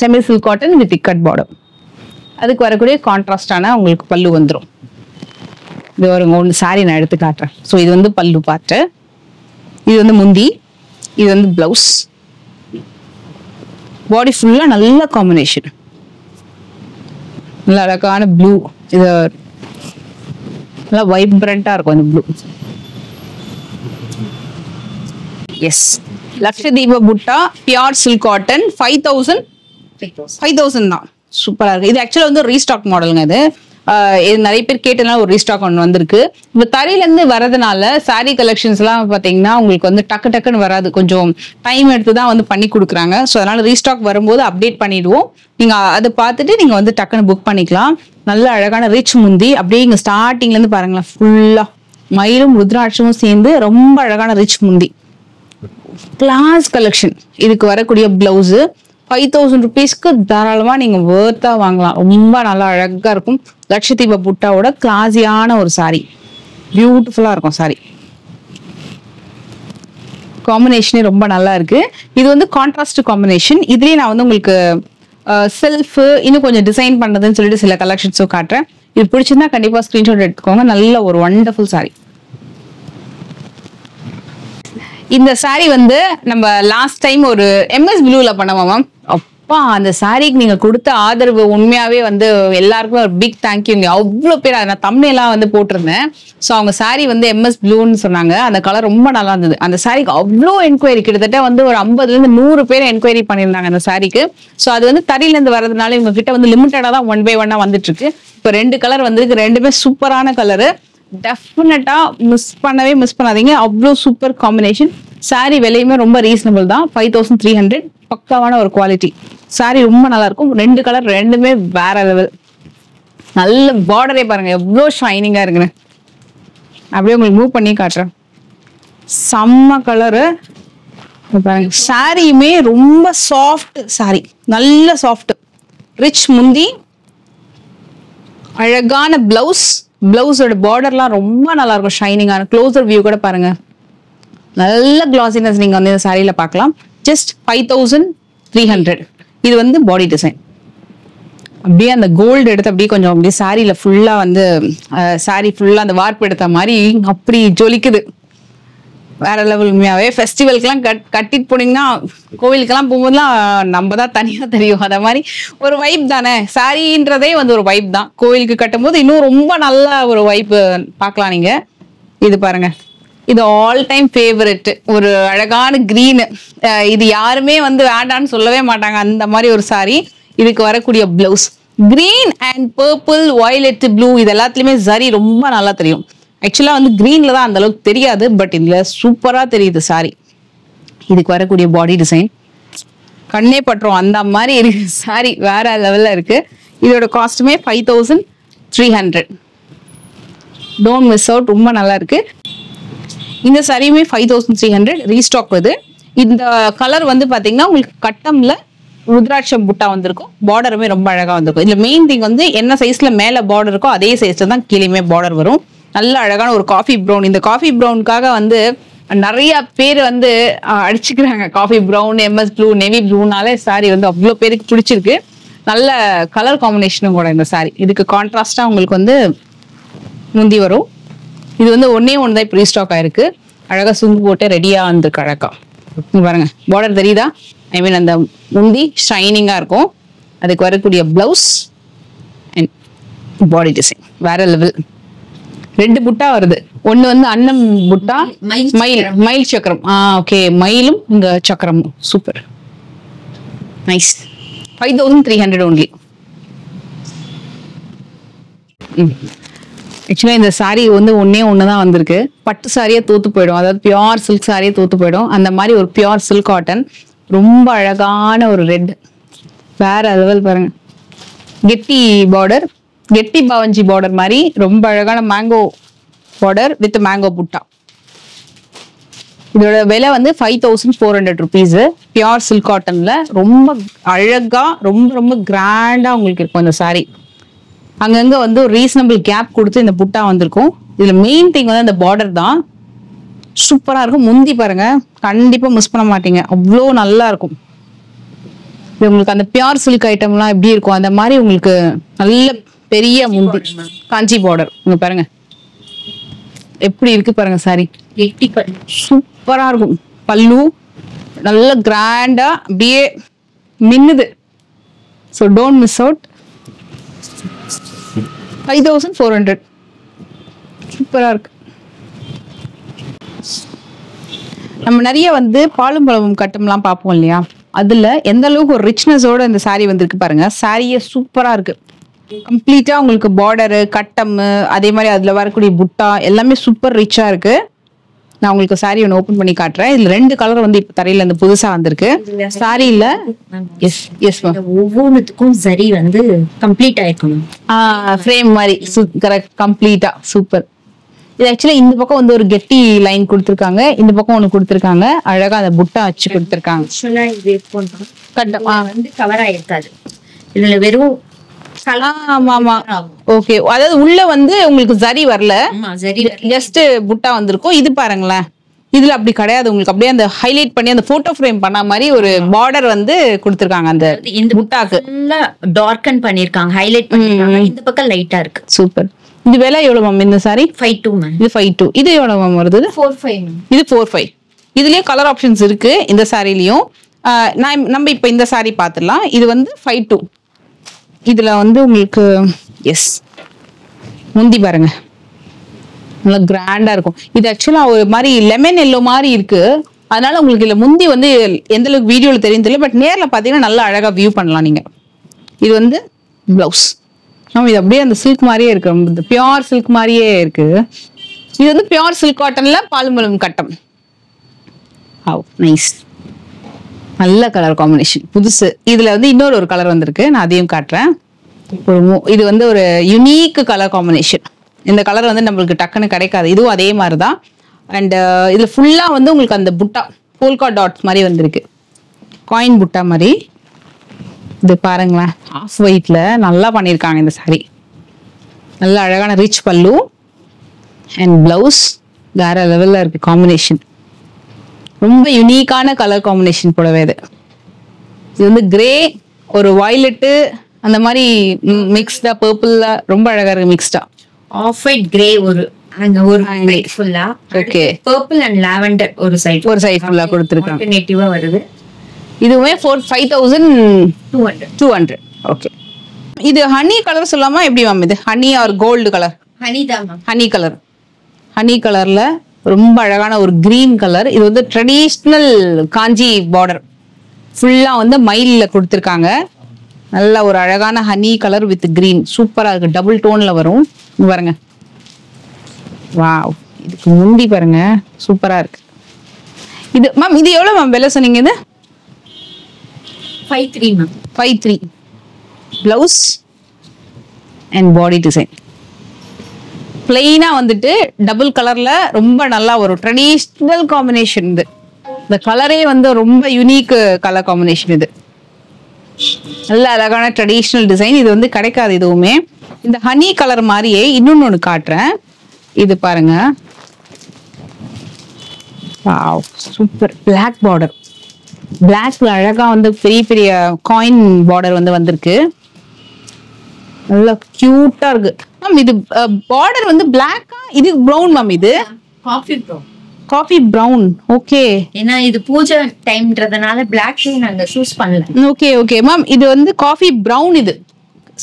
Semi silk cotton with ikat border. அதுக்கு வரக்கூடிய கான்ட்ராஸ்டான உங்களுக்கு பல்லு வந்துடும். இது ஒரு ஒன்று சாரி நான் எடுத்து காட்டுறேன். ஸோ இது வந்து பல்லு பார்ட்டு, இது வந்து முந்தி, இது வந்து பிளவுஸ். பாடி ஃபுல்லா நல்ல காம்பினேஷன், நல்ல அழகான ப்ளூ. இது நல்லா வைப்ரண்டா இருக்கும் இந்த ப்ளூ. எஸ், லக்ஷதீப புட்டா பியூர் சில்க் காட்டன் 5000 தான். சூப்பரா இருக்கு. இது ஆக்சுவலா வந்து ரீஸ்டாக் மாடலுங்க. இது இது நிறைய பேர் கேட்டனால ஒரு ரீஸ்டாக் ஒன்று வந்திருக்கு. இப்போ தரையிலேருந்து வரதுனால சாரீ கலெக்ஷன்ஸ்லாம் பார்த்தீங்கன்னா உங்களுக்கு வந்து டக்கு டக்குன்னு வராது, கொஞ்சம் டைம் எடுத்து தான் வந்து பண்ணி கொடுக்குறாங்க. ஸோ அதனால ரீஸ்டாக் வரும்போது அப்டேட் பண்ணிடுவோம். நீங்கள் அதை பார்த்துட்டு நீங்கள் வந்து டக்குன்னு புக் பண்ணிக்கலாம். நல்ல அழகான ரிச் முந்தி அப்படியே இங்கே ஸ்டார்டிங்லேருந்து பாருங்களேன், ஃபுல்லாக மயிலும் ருத்ராட்சமும் சேர்ந்து ரொம்ப அழகான ரிச் முந்தி, கிளாஸ் கலெக்ஷன். இதுக்கு வரக்கூடிய பிளவுஸு 5000 rupeesக்கு தாராளமாக நீங்கள் வேர்த்தாக வாங்கலாம். ரொம்ப நல்லா அழகாக இருக்கும். லட்சதீப புட்டாவோட கிளாஸியான ஒரு சாரி, பியூட்டிஃபுல்லாக இருக்கும் சாரி. காம்பினேஷனே ரொம்ப நல்லா இருக்கு. இது வந்து கான்ட்ராஸ்ட் காம்பினேஷன். இதுலேயே நான் வந்து உங்களுக்கு செல்ஃப் இன்னும் கொஞ்சம் டிசைன் பண்ணதுன்னு சொல்லிட்டு சில கலெக்ஷன்ஸும் காட்டுறேன். இது பிடிச்சிருந்தா கண்டிப்பாக ஸ்க்ரீன்ஷாட் எடுத்துக்கோங்க. நல்ல ஒரு வண்டர்ஃபுல் சாரி. இந்த சாரி வந்து நம்ம லாஸ்ட் டைம் ஒரு எம்எஸ் ப்ளூல பண்ணோமா மேம். அப்பா அந்த சாரிக்கு நீங்க கொடுத்த ஆதரவு உண்மையாவே வந்து எல்லாருக்குமே ஒரு பிக் தேங்க்யூங்க. அவ்வளோ பேர் நான் தம்ப்நெயிலா வந்து போட்டிருந்தேன். ஸோ அவங்க சாரி வந்து எம்எஸ் ப்ளூன்னு சொன்னாங்க. அந்த கலர் ரொம்ப நல்லா இருந்தது. அந்த சாரிக்கு அவ்வளோ என்கொயரி, கிட்டத்தட்ட வந்து ஒரு 50லேருந்து 100 பேர் என்கொயரி பண்ணியிருந்தாங்க அந்த சாரிக்கு. ஸோ அது வந்து தறியிலேருந்து வரதுனால இவங்க கிட்ட வந்து லிமிட்டடாக தான் 1 by 1 வந்துட்டு இருக்கு. இப்போ 2 கலர் வந்திருக்கு, ரெண்டுமே சூப்பரான கலரு. டெஃபினட்டா மிஸ் பண்ணாதீங்க. அவ்வளோ சூப்பர் காம்பினேஷன். சாரி விலையுமே ரொம்ப ரீசனபிள் தான், 5300. பக்காவான ஒரு குவாலிட்டி சாரி, ரொம்ப நல்லா இருக்கும். 2 கலர் ரெண்டுமே வேற லெவல். நல்ல பார்டரே பாருங்க எவ்வளோ ஷைனிங்கா இருக்குன்னு. அப்படியே உங்களுக்கு மூவ் பண்ணி காட்டுறேன். செம்ம கலரு பாருங்க. சாரியுமே ரொம்ப சாஃப்ட் சாரி, நல்ல சாஃப்ட் ரிச் முந்தி, அழகான பிளவுஸ். பிளவுஸோட பார்டர்லாம் ரொம்ப நல்லா இருக்கும், ஷைனிங்கான. க்ளோசர் வியூ கூட பாருங்க, நல்ல கிளாசினஸ் நீங்க வந்து இந்த சாரியில பார்க்கலாம். ஜஸ்ட் 5300. இது வந்து பாடி டிசைன். அப்படியே அந்த கோல்டு எடுத்து அப்படியே கொஞ்சம் அப்படியே சாரியில ஃபுல்லா வந்து சாரி ஃபுல்லா அந்த வார்ப்பு எடுத்த மாதிரி அப்படி ஜொலிக்குது. வேற லெவல். உண்மையாவே ஃபெஸ்டிவல்க்கெல்லாம் கட்டிட்டு போனீங்கன்னா, கோவிலுக்கெல்லாம் போகும்போதுலாம் நம்ம தான் தனியாக தெரியும். அத மாதிரி ஒரு வைப் தானே சாரின்றதே வந்து ஒரு வைப் தான். கோவிலுக்கு கட்டும் போது இன்னும் ரொம்ப நல்ல ஒரு வைப் பார்க்கலாம் நீங்க. இது பாருங்க, இது ஆல் டைம் ஃபேவரட். ஒரு அழகான கிரீனு, இது யாருமே வந்து வேண்டான்னு சொல்லவே மாட்டாங்க, அந்த மாதிரி ஒரு சாரி. இதுக்கு வரக்கூடிய blouse green and purple, violet, blue, இது எல்லாத்துலயுமே சரி ரொம்ப நல்லா தெரியும். ஆக்சுவலா வந்து கிரீன்ல தான் அந்த அளவுக்கு தெரியாது, பட் இதுல சூப்பரா தெரியுது சாரி. இதுக்கு வரக்கூடிய பாடி டிசைன் கண்ணே பட்டுரும் அந்த மாதிரி இருக்கு சாரி, வேற லெவல்ல இருக்கு. இதோட காஸ்ட்டுமே 5300. டோன்ட் மிஸ் அவுட், ரொம்ப நல்லா இருக்கு. இந்த சாரியுமே 5300 ரீஸ்டாக் வருது. இந்த கலர் வந்து பாத்தீங்கன்னா உங்களுக்கு கட்டம்ல ருத்ராட்சம் புட்டா வந்திருக்கும். பார்டருமே ரொம்ப அழகா வந்திருக்கும். இதுல மெயின் திங் வந்து என்ன சைஸ்ல மேல பார்டர் இருக்கோ அதே சைஸ்ல தான் கீழேயுமே பார்டர் வரும். நல்ல அழகான ஒரு காஃபி ப்ரௌன். இந்த காஃபி ப்ரௌனுக்காக வந்து நிறைய பேர் வந்து அடிச்சுக்கிறாங்க. Coffee brown, MS blue, navy ப்ளூனாலே சாரி வந்து அவ்வளோ பேருக்கு பிடிச்சிருக்கு. நல்ல கலர் காம்பினேஷனும் கூட இந்த சாரி. இதுக்கு கான்ட்ராஸ்டா உங்களுக்கு வந்து முந்தி வரும். இது வந்து ஒன்னே ஒன்று தான் இப்போ ரீஸ்டாக் ஆயிருக்கு. அழகா சுங்கு போட்டு ரெடியா வந்திருக்கு. அழகா பாருங்க, பார்டர் தெரியுதா? ஐ மீன் அந்த முந்தி ஷைனிங்கா இருக்கும். அதுக்கு வரக்கூடிய பிளவுஸ் அண்ட் பாடி டிசைன் வேற லெவல். 2 புட்டா வருது. ஒன்னு வந்து அன்னம் புட்டா, மயில் சக்கரம். ஓகே, மயிலும் இங்க சக்கரமும். Super nice. 5300 only. ஆக்சுவலா இந்த சாரி வந்து ஒன்னே ஒண்ணுதான் வந்திருக்கு. பட்டு சாரியா தோத்து போயிடும், அதாவது பியோர் சில்க் சாரியா தோத்து போயிடும். அந்த மாதிரி ஒரு பியோர் சில்க் காட்டன், ரொம்ப அழகான ஒரு ரெட், வேற லெவல் பாருங்க. கெட்டி பார்டர், கெட்டி பாவஞ்சி பார்டர் மாதிரி ரொம்ப அழகான மேங்கோ பார்டர் வித் மேங்கோ புட்டா. இதோட விலை வந்து 5400 rupees. பியோர் சில்க் காட்டன்ல ரொம்ப அழகா ரொம்ப ரொம்ப கிராண்டா உங்களுக்கு இருக்கும் இந்த சாரி. அங்கங்க வந்து ஒரு ரீசனபிள் கேப் கொடுத்து இந்த புட்டா வந்திருக்கும். இதுல மெயின் திங் வந்து அந்த பார்டர் தான். சூப்பரா இருக்கும். முந்தி பாருங்க, கண்டிப்பா மிஸ் பண்ண மாட்டீங்க, அவ்வளோ நல்லா இருக்கும். இது உங்களுக்கு அந்த பியோர் சில்க் ஐட்டம்லாம் எப்படி இருக்கும் அந்த மாதிரி உங்களுக்கு நல்ல பெரிய முந்தி, காஞ்சி பார்டர். இங்க பாருங்க எப்படி இருக்கு பாருங்க சாரி, சூப்பரா இருக்கும். பல்லு நல்ல கிராண்டா அப்படியே மின்னுது. So don't miss out. 5400. சூப்பரா இருக்கு. நம்ம நிறைய வந்து பாலும் பழமும் கட்டம்லாம் பார்ப்போம் இல்லையா, அதுல எந்த அளவுக்கு ஒரு ரிச்னஸோட இந்த சாரி வந்திருக்கு பாருங்க. சாரியே சூப்பரா இருக்கு. கம்ப்ளீட்டா உங்களுக்கு பார்டரு கட்டம் அதே மாதிரி அதுல வரக்கூடிய புட்டா எல்லாமே சூப்பர் ரிச்சா இருக்கு. நான் உங்களுக்கு சாரி ஒன்று ஓபன் பண்ணி காட்டுறேன். இதுல 2 கலர் வந்து இப்ப தரையில இருந்து புதுசா வந்திருக்கு. சாரியில எஸ் மேம் ஒவ்வொன்றுத்துக்கும் சரி வந்து கம்ப்ளீட் ஆயிருக்கணும். ஃப்ரேம் மாதிரி கரெக்ட் கம்ப்ளீட்டா சூப்பர். இது ஆக்சுவலா இந்த பக்கம் வந்து ஒரு கெட்டி லைன் கொடுத்துருக்காங்க, இந்த பக்கம் ஒண்ணு கொடுத்துருக்காங்க, அழகா அந்த புட்டா வச்சு கொடுத்துருக்காங்க. ஆக்சுவலா இது கட்டம் வந்து கவர் ஆயிருக்காது, இதுல வெறும் ஓகே. அதாவது உள்ள வந்து உங்களுக்கு சரி வரல, ஜஸ்ட் புட்டா வந்திருக்கும். இது பாருங்களேன், இதுல அப்படி கிடையாது, உங்களுக்கு அப்படியே அந்த ஹைலைட் பண்ணி அந்த போட்டோ ஃப்ரேம் பண்ண மாதிரி ஒரு பார்டர் வந்து கொடுத்திருக்காங்க. அந்த இந்த புட்டாக்கு டார்க்கன் பண்ணிருக்காங்க, ஹைலைட் பண்ணிருக்காங்க. இந்த பக்கம் லைட்டா இருக்கு. சூப்பர். இது விலை எவ்வளவு மேம் இந்த சாரி? 52 மேம். இது 52. இது எவ்வளவு மேம் வருது? 45 மேம். இது 45. இதுலயே கலர் ஆப்ஷன்ஸ் இருக்கு இந்த சாரிலயும். நம்ம இப்ப இந்த சாரி பாத்துடலாம். இது வந்து 52. இதுல வந்து உங்களுக்கு எஸ் முந்தி பாருங்க, நல்லா கிராண்டா இருக்கும். இது ஆக்சுவலா ஒரு மாதிரி லெமன் எல்லோ மாதிரி இருக்கு, அதனால உங்களுக்கு இதுல முந்தி வந்து எந்த அளவுக்கு வீடியோல தெரியும் தெரியல, பட் நேர்ல பாத்தீங்கன்னா நல்லா அழகா வியூ பண்ணலாம் நீங்க. இது வந்து பிளவுஸ். இது அப்படியே அந்த சில்க் மாதிரியே இருக்கு, இந்த பியோர் சில்க் மாதிரியே இருக்கு. இது வந்து பியோர் சில்க் காட்டன்ல பாலுமலம் கட்டம். நைஸ், நல்ல கலர் காம்பினேஷன், புதுசு. இதுல வந்து இன்னொரு கலர் வந்திருக்கு, நான் அதையும் காட்டுறேன். இது வந்து ஒரு யுனிக் கலர் காம்பினேஷன். இந்த கலர் வந்து நம்மளுக்கு டக்குன்னு கிடைக்காது, இதுவும் அதே மாதிரிதான். அண்ட் இதுல ஃபுல்லா வந்து உங்களுக்கு அந்த புட்டா போல்கா டாட்ஸ் மாதிரி வந்திருக்கு, காயின் புட்டா மாதிரி. இது பாருங்களேன், ஆஃப் ஒயிட்ல நல்லா பண்ணியிருக்காங்க இந்த சாரி. நல்ல அழகான ரிச் பல்லு அண்ட் பிளவுஸ் வேற லெவல்ல இருக்கு காம்பினேஷன். ரொம்ப யூனிக்கான கலர் காம்பினேஷன் போலவே இது. இது வந்து கிரே ஒரு வயலட்டு அந்த மாதிரி மிக்ஸ்டா, பர்பிள்ல ரொம்ப அழகா இருக்கு மிக்ஸ்டா. ஆஃப் ஒயிட் கிரே ஒரு அங்க ஒரு சைடு ஃபுல்லா, ஓகே, பர்பிள் அண்ட் லாவெண்டர் ஒரு சைடு ஃபுல்லா கொடுத்திருக்காங்க. ஆல்டர்னேட்டிவா வருது. இதுவே 5200. ஓகே. இது ஹனி கலர் சொல்லாமா எப்படி மேம்? இது honey or gold colour? Honey தான் மேம். Honey colour. ஹனி கலர்ல ரொம்ப அழகான ஒரு கிரீன் கலர். இது வந்து ட்ரெடிஷ்னல் காஞ்சி பார்டர் ஃபுல்லா வந்து மயில்ல கொடுத்துருக்காங்க. நல்ல ஒரு அழகான ஹனி கலர் வித் கிரீன், சூப்பரா இருக்கு. டபுள் டோன்ல வரும் பாருங்க. வாவ், இதுக்கு முந்தி பாருங்க சூப்பரா இருக்கு. இது மேம் இது எவ்வளவு மேம் விலை சொன்னீங்க? இது 53 ma'am. 53. Blouse and body design பிளெயினா வந்துட்டு டபுள் கலர்ல ரொம்ப நல்லா ஒரு ட்ரெடிஷ்னல் காம்பினேஷன். இது இந்த கலரே வந்து ரொம்ப யூனிக் கலர் காம்பினேஷன். இது நல்ல அழகான ட்ரெடிஷ்னல் டிசைன். இது வந்து கிடைக்காது எதுவுமே. இந்த ஹனி கலர் மாதிரியே இன்னொன்னு காட்டுறேன். இது பாருங்க, வாவ் சூப்பர். பிளாக் பார்டர், பிளாக்ல அழகா வந்து பெரிய பெரிய காயின் பார்டர் வந்து வந்திருக்கு. நல்ல கியூட்டா இருக்கு மேம். இது பார்டர் வந்து பிளாக்கா, இது பிரவுன் மேம். இது coffee brown. Coffee brown. Okay, ஏன்னா இது பூஜை டைம்ன்றதுனால பிளாக் நாங்க சூஸ் பண்ணல. Okay okay ma'am. இது வந்து காஃபி பிரவுன் இது.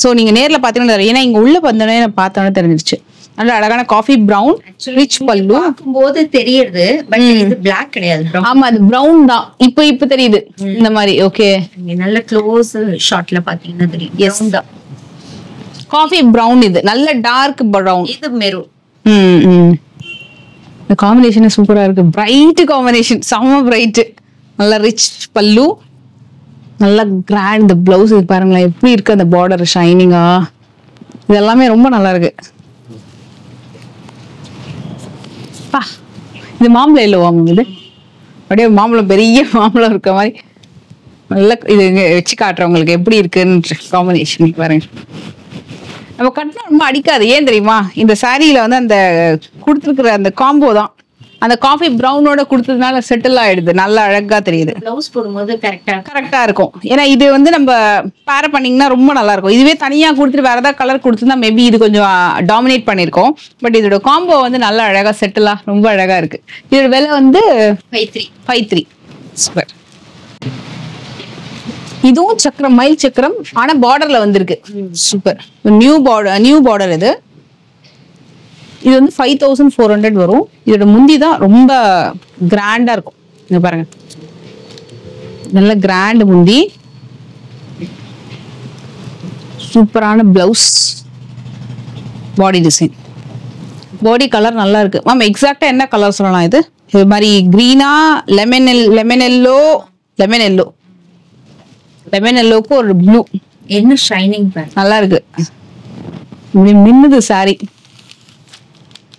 சோ நீங்க நேர்ல பாத்தீங்கன்னா, ஏன்னா இங்க உள்ள வந்தோடனே பார்த்தோன்னே தெரிஞ்சிருச்சு. நல்ல அழகான காஃபி பிரவுன் ரிச் பல்லு. பார்க்கும்போது தெரியுது, பட் இது பிளாக் கிடையாது. ஆமா, அது பிரவுன் தான். இப்போ தெரியுது இந்த மாதிரி. ஓகே, நல்ல க்ளோஸ் ஷாட்ல பாத்தீங்கன்னா தெரியும். எஸ் தான் காஃபி பிரவுன். இது நல்ல டார்க் பிரவுன். இது மெரூன். இந்த காம்பினேஷன் சூப்பரா இருக்கு. பிரைட் காம்பினேஷன், செம பிரைட். நல்ல ரிச் பல்லு, நல்ல கிராண்ட் பிளவுஸ். இது பாருங்களேன் எப்படி இருக்கு அந்த பார்டர் ஷைனிங்கா. இது எல்லாமே ரொம்ப நல்லா இருக்கு. இது மாம்பழம் இல்லைவா மேம்? இது அப்படியே மாம்பழம், பெரிய மாம்பழம் இருக்க மாதிரி. நல்ல இது வச்சு காட்டுறவங்களுக்கு எப்படி இருக்குன்னு காம்பினேஷன் பாருங்க. நம்ம கட்டினா ரொம்ப அடிக்காது. ஏன் தெரியுமா? இந்த சாரியில வந்து அந்த கொடுத்துருக்குற அந்த காம்போ தான், அந்த காஃபி பிரவுனோட கொடுத்ததுனால செட்டில் ஆயிடுது. நல்லா அழகா தெரியுது. ப்ளவுஸ் போடும்போது கரெக்டா இருக்கும். ஏன்னா இது வந்து நம்ம பேர பண்ணீங்கன்னா ரொம்ப நல்லா இருக்கும். இதுவே தனியா கொடுத்துட்டு வேற ஏதாவது கலர் கொடுத்துருந்தா மேபி இது கொஞ்சம் டாமினேட் பண்ணிருக்கோம். பட் இதோட காம்போ வந்து நல்லா அழகா செட்டிலா ரொம்ப அழகா இருக்கு. இதோட விலை வந்து 53. சூப்பர். இதுவும் சக்கரம், மயில் சக்கரம், ஆனா பார்டர்ல வந்திருக்கு. சூப்பர். நியூ பார்டர் இது. இது வந்து 5400 வரும். இதோட முந்தி தான் ரொம்ப கிராண்டா இருக்கும். இங்க பாருங்க, நல்ல கிராண்ட் முந்தி, சூப்பரான பிளவுஸ், பாடி டிசைன், பாடி கலர் நல்லா இருக்கு மேம். எக்ஸாக்டா என்ன கலர் சொல்லலாம்? இது மாதிரி கிரீனா, லெமன் எல்லோக்கு ஒரு ப்ளூ, என்ன ஷைனிங் பேண்ட் நல்லா இருக்கு. இப்படி மின்னுது சாரி.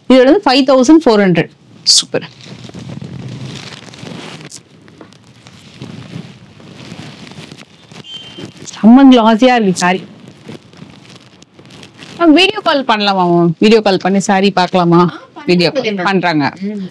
இதோட வந்து 5400. சூப்பர். செம்ம கிளாஸியா இருக்கு சாரி. வீடியோ கால் பண்ணலாமா? வீடியோ கால் பண்ணி சாரி பார்க்கலாமா? வீடியோ பண்றாங்க.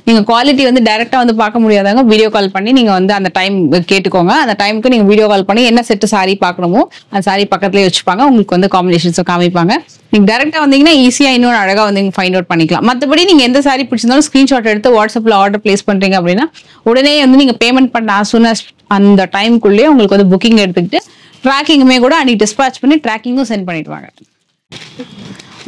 நீங்க குவாலிட்டி வந்து டைரக்டா வந்து பார்க்க முடியாதாங்க, வீடியோ கால் பண்ணி நீங்க வந்து அந்த டைம் கேட்டுக்கோங்க. அந்த டைமுக்கு நீங்க வீடியோ கால் பண்ணி என்ன செட்டு சாரி பார்க்கணுமோ அந்த சாரி பக்கத்துலயே வச்சுப்பாங்க. உங்களுக்கு வந்து காம்பினேஷன்ஸும் காமிப்பாங்க. நீங்க டைரக்டா வந்தீங்கன்னா ஈஸியா இன்னொரு அழகா வந்து ஃபைண்ட் அவுட் பண்ணிக்கலாம். மற்றபடி நீங்க எந்த சாரி பிடிச்சிருந்தாலும் ஸ்கிரீன்ஷாட் எடுத்து வாட்ஸ்அப்ல ஆர்டர் பிளேஸ் பண்றீங்க அப்படின்னா உடனே வந்து நீங்க பேமெண்ட் பண்ண as soon as அந்த டைமுக்குள்ளேயே உங்களுக்கு வந்து புக்கிங் எடுத்துக்கிட்டு ட்ராக்கிங்குமே கூட அன்னைக்கு டிஸ்பேச் பண்ணி ட்ராக்கிங்கும் சென்ட் பண்ணிடுவாங்க.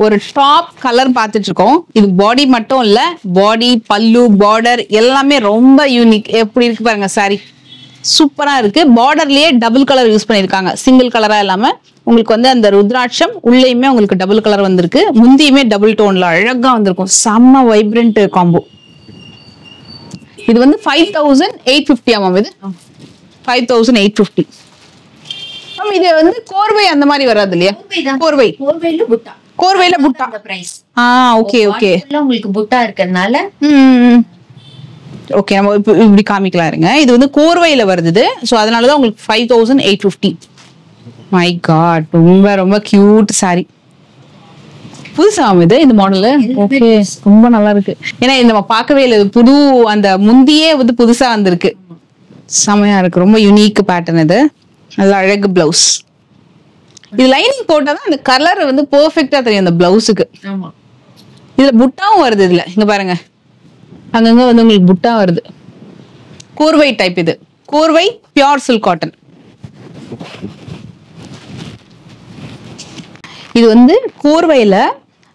ஒரு டாப் கலர் பார்த்துட்டு இருக்கோம். இது பாடி மட்டும் இல்ல, பாடி, பல்லு, பார்டர் எல்லாமே ரொம்ப யூனிக். எப்படி இருக்கு பாருங்க சாரி, சூப்பரா இருக்கு. பார்டர்லயே டபுள் கலர் யூஸ் பண்ணிருக்காங்க, சிங்கிள் கலரா இல்லாம. உங்களுக்கு வந்து அந்த ருத்ராட்சம் உள்ளேயுமே உங்களுக்கு டபுள் கலர் வந்திருக்கு. முந்தியுமே டபுள் டோன்ல அழகா வந்திருக்கும். செம்ம வைப்ரண்ட் காம்போ. இது வந்து 5850 ஆமாம். இது 5850. இது வந்து கோர்வை அந்த மாதிரி வராது இல்லையா? கோர்வையில புட்டா பிரைஸ். Okay okay. உங்களுக்கு புட்டா இருக்கறனால ஓகே, நம்ம இப்படி காமிக்கலாம் இருங்க. இது வந்து கோர்வையில வருது. சோ அதனால தான் உங்களுக்கு 5850. மை காட், ரொம்ப ரொம்ப கியூட் சாரி. புதுசா இது இந்த மாடல். ஓகே, ரொம்ப நல்லா இருக்கு. ஏன்னா இது நம்ம பார்க்கவே இல்லை, புது அந்த முந்தியே வந்து புதுசா வந்திருக்கு. செமையா இருக்கு, ரொம்ப யூனிக் பேட்டர்ன். இது நல்ல அழகு பிளவுஸ். இது லைனிங் போட்டாதான் அந்த கலர் வந்து பெர்ஃபெக்ட்டா தெரியும் அந்த பிளவுஸுக்கு. ஆமா, இதுல புட்டாவும் வருது. இதுல இங்க பாருங்க, அங்கங்க வந்து உங்களுக்கு புட்டா வருது. கோர்வை டைப். இது கோர்வை பியூர் சில்க் காட்டன். இது வந்து கோர்வையில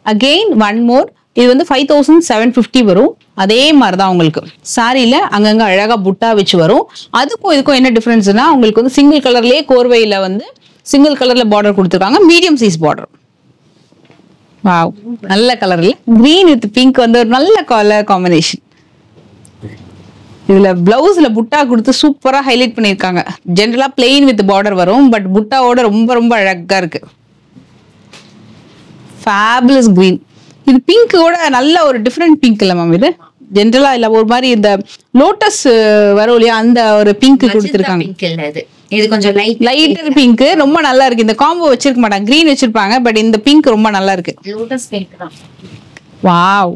அகெயின் ஒன் மோர். இது வந்து 5750 வரும். அதே மாதிரிதான் உங்களுக்கு சாரியில அங்கங்க அழகா புட்டா வச்சு வரும். அதுக்கும் இதுக்கும் என்ன டிஃபரன்ஸ்னா, உங்களுக்கு வந்து சிங்கிள் கலர்லயே கோர்வையில வந்து சிங்கிள் கலர்ல பார்டர் கொடுத்துருக்காங்க, மீடியம் சைஸ் பார்டர். வாவ், நல்ல கலர்ல கிரீன் வித் பிங்க் வந்து ஒரு நல்ல கலர் காம்பினேஷன். இதுல பிளவுஸ்ல புட்டா கொடுத்து சூப்பரா ஹைலைட் பண்ணிருக்காங்க. ஜென்ரலா பிளெயின் வித் பார்டர் வரும், பட் புட்டாவோட ரொம்ப ரொம்ப அழகா இருக்கு. Fabulous green. இது பிங்கோட நல்ல ஒரு டிஃப்ரெண்ட் பிங்க் இல்ல மேம்? இது ஜென்ரலா இல்ல, ஒரு மாதிரி இந்த லோட்டஸ் வரும் இல்லையா, அந்த ஒரு பிங்க் கொடுத்துருக்காங்க. இது கொஞ்சம் லைட்டர் பிங்க், ரொம்ப நல்லா இருக்கு. இந்த காம்போ வச்சிருக்க மாட்டாங்க, கிரீன் வச்சிருப்பாங்க, பட் இந்த பிங்க் ரொம்ப நல்லா இருக்கு. லோட்டஸ் பிங்க் தான். வாவ்,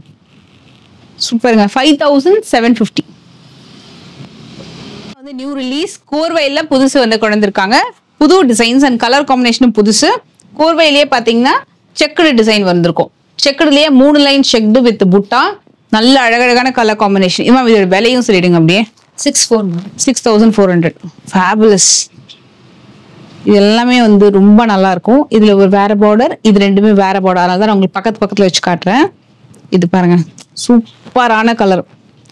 சூப்பருங்க. 5750 வந்து நியூ ரிலீஸ். கோர்வையில புதுசு வந்து கொண்டு வந்திருக்காங்க. புது டிசைன்ஸ் அண்ட் கலர் காம்பினேஷனும் புதுசு. கோர்வையிலேயே பாத்தீங்கன்னா செக்குடு டிசைன் வந்திருக்கும். செக்குடுலயே 3 லைன் செக்டு வித் புட்டா, நல்ல அழகழகான கலர் காம்பினேஷன். இவன் இதோட விலையும் சொல்லிடுங்க அப்படியே. 6400. ஃபேபுலஸ். இது எல்லாமே வந்து ரொம்ப நல்லா இருக்கும். இதுல ஒரு வேற பார்டர், இது ரெண்டுமே வேற பார்டர். அதனால தான் உங்களுக்கு பக்கத்துல வச்சு காட்டுறேன். இது பாருங்க, சூப்பரான கலர்.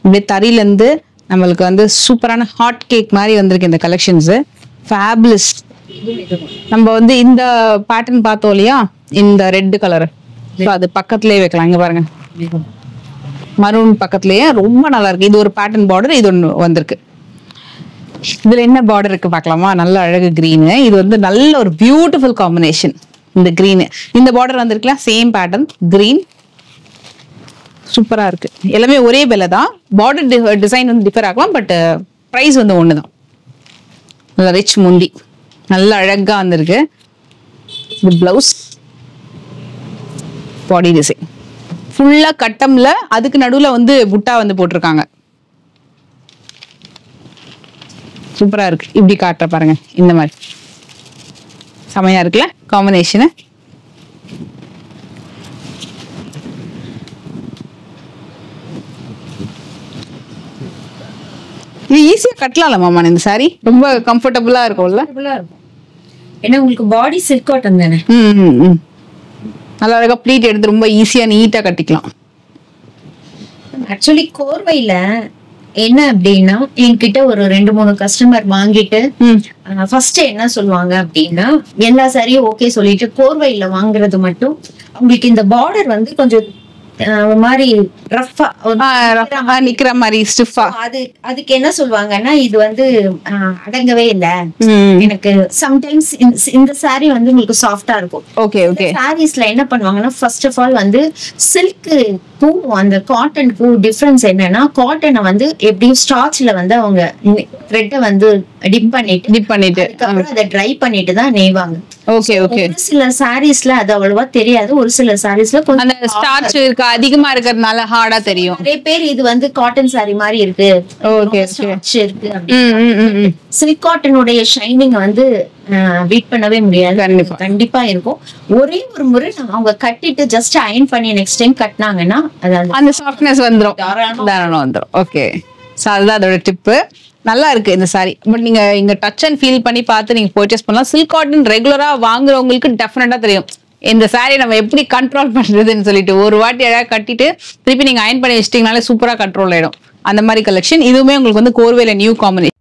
அப்படியே தறியில இருந்து நம்மளுக்கு வந்து சூப்பரான ஹாட் கேக் மாதிரி வந்திருக்கு இந்த கலெக்ஷன்ஸ். ஃபேபுலஸ். நம்ம வந்து இந்த பேட்டர்ன் பார்த்தோம் இல்லையா, இந்த ரெட் கலர், அது பக்கத்துலயே வைக்கலாம். இங்க பாருங்க, மரூன் பக்கத்துலயே ரொம்ப நல்லா இருக்கு. இது ஒரு பேட்டர்ன் பார்டர், இது ஒன்று வந்திருக்கு. இதுல என்ன பார்டர் இருக்கு பார்க்கலாமா? நல்ல அழகு கிரீன். இது வந்து நல்ல ஒரு பியூட்டிஃபுல் காம்பினேஷன். இந்த கிரீன், இந்த பார்டர் வந்திருக்கலாம், சேம் பேட்டர்ன் கிரீன், சூப்பரா இருக்கு. எல்லாமே ஒரே விலை தான். பார்டர் டிசைன் வந்து டிஃபர் ஆகலாம், பட் பிரைஸ் வந்து ஒண்ணுதான். நல்ல ரிச் முந்தி, நல்ல அழகா வந்திருக்கு. இது பிளவுஸ், பாடி டிசைன் ஃபுல்லா கட்டம்ல, அதுக்கு நடுவுல வந்து புட்டா வந்து போட்டிருக்காங்க. சூப்பரா இருக்கு. இப்படி காட்டுற பாருங்க, இந்த மாதிரி செமையா இருக்குல்ல காம்பினேஷன். இது ஈஸியா கட்டலாம்ல மாமா இந்த சாரி? ரொம்ப கம்ஃபர்டபுளா இருக்கும்ல? ஏன்னா உங்களுக்கு பாடி சில்க் காட்டன் தானே. நல்லா அழகா ப்ளீட் எடுத்து ரொம்ப ஈஸியா நீட்டா கட்டிக்கலாம். ஆக்சுவலி கோர்வையில என்ன அப்படின்னா என்கிட்ட ஒரு 2-3 கஸ்டமர் வாங்கிட்டு ம் ஃபர்ஸ்ட் என்ன சொல்லுவாங்க அப்படின்னா எல்லா சாரியும் ஓகே சொல்லிட்டு கோர்வையில வாங்குறது மட்டும் உங்களுக்கு இந்த பார்டர் வந்து கொஞ்சம் ஒரு மாதிரி ரஃபா நிக்கிற மாதிரி ஸ்டிஃபா. அதுக்கு என்ன சொல்லுவாங்கன்னா இது வந்து அடங்கவே இல்ல எனக்கு. சம்டைம்ஸ் இந்த சாரி வந்து உங்களுக்கு சாஃப்டா இருக்கும். Okay okay. சாரீஸ்ல என்ன பண்ணுவாங்கன்னா ஃபர்ஸ்ட் ஆஃப் ஆல் வந்து சில்க் பூ அந்த காட்டன் பூ டிஃபரன்ஸ் என்னன்னா காட்டனை வந்து எப்படியும் ஸ்டார்ச்ல வந்து அவங்க த்ரெட்டை வந்து டிப் பண்ணிட்டு அதுக்கப்புறம் அதை ட்ரை பண்ணிட்டு தான் நெய்வாங்க. Okay okay. ஒரு சில சாரீஸ்ல அது அவ்வளவா தெரியாது. ஒரு சில சாரீஸ்ல கொஞ்சம் அந்த ஸ்டார்ச் இருக்கு அதிகமா இருக்கிறதுனால ஹார்டா தெரியும். நிறைய பேர் இது வந்து காட்டன் சாரி மாதிரி இருக்கு, ஓகே ஸ்டார்ச் இருக்கு அப்படின்னு. சில்க் காட்டனுடைய ஷைனிங் வந்து பீட் பண்ணவே முடியாது, கண்டிப்பா இருக்கும். ஒரே ஒரு முறை அவங்க கட்டிட்டு ஜஸ்ட் அயன் பண்ணி நெக்ஸ்ட் டைம் கட்டினாங்கன்னா அந்த சாஃப்ட்னஸ் வந்துரும், தாராளமா வந்துரும். ஓகே, சோ அதுதான் அதோட டிப்பு. நல்லா இருக்கு இந்த சாரி. பட் நீங்க இங்க டச் அண்ட் ஃபீல் பண்ணி பார்த்து நீங்க பர்ச்சேஸ் பண்ணலாம். சில்க் காட்டன் ரெகுலரா வாங்குறவங்களுக்கு டெஃபினட்டா தெரியும் இந்த சாரி நம்ம எப்படி கண்ட்ரோல் பண்றதுன்னு சொல்லிட்டு. ஒரு வாட்டி அழகா கட்டிட்டு திருப்பி நீங்க அயன் பண்ணி வச்சிட்டீங்கனாலே சூப்பரா கண்ட்ரோல் ஆயிடும். அந்த மாதிரி கலெக்ஷன். இதுவுமே உங்களுக்கு வந்து கோர்வேல நியூ காம்பினேஷன்.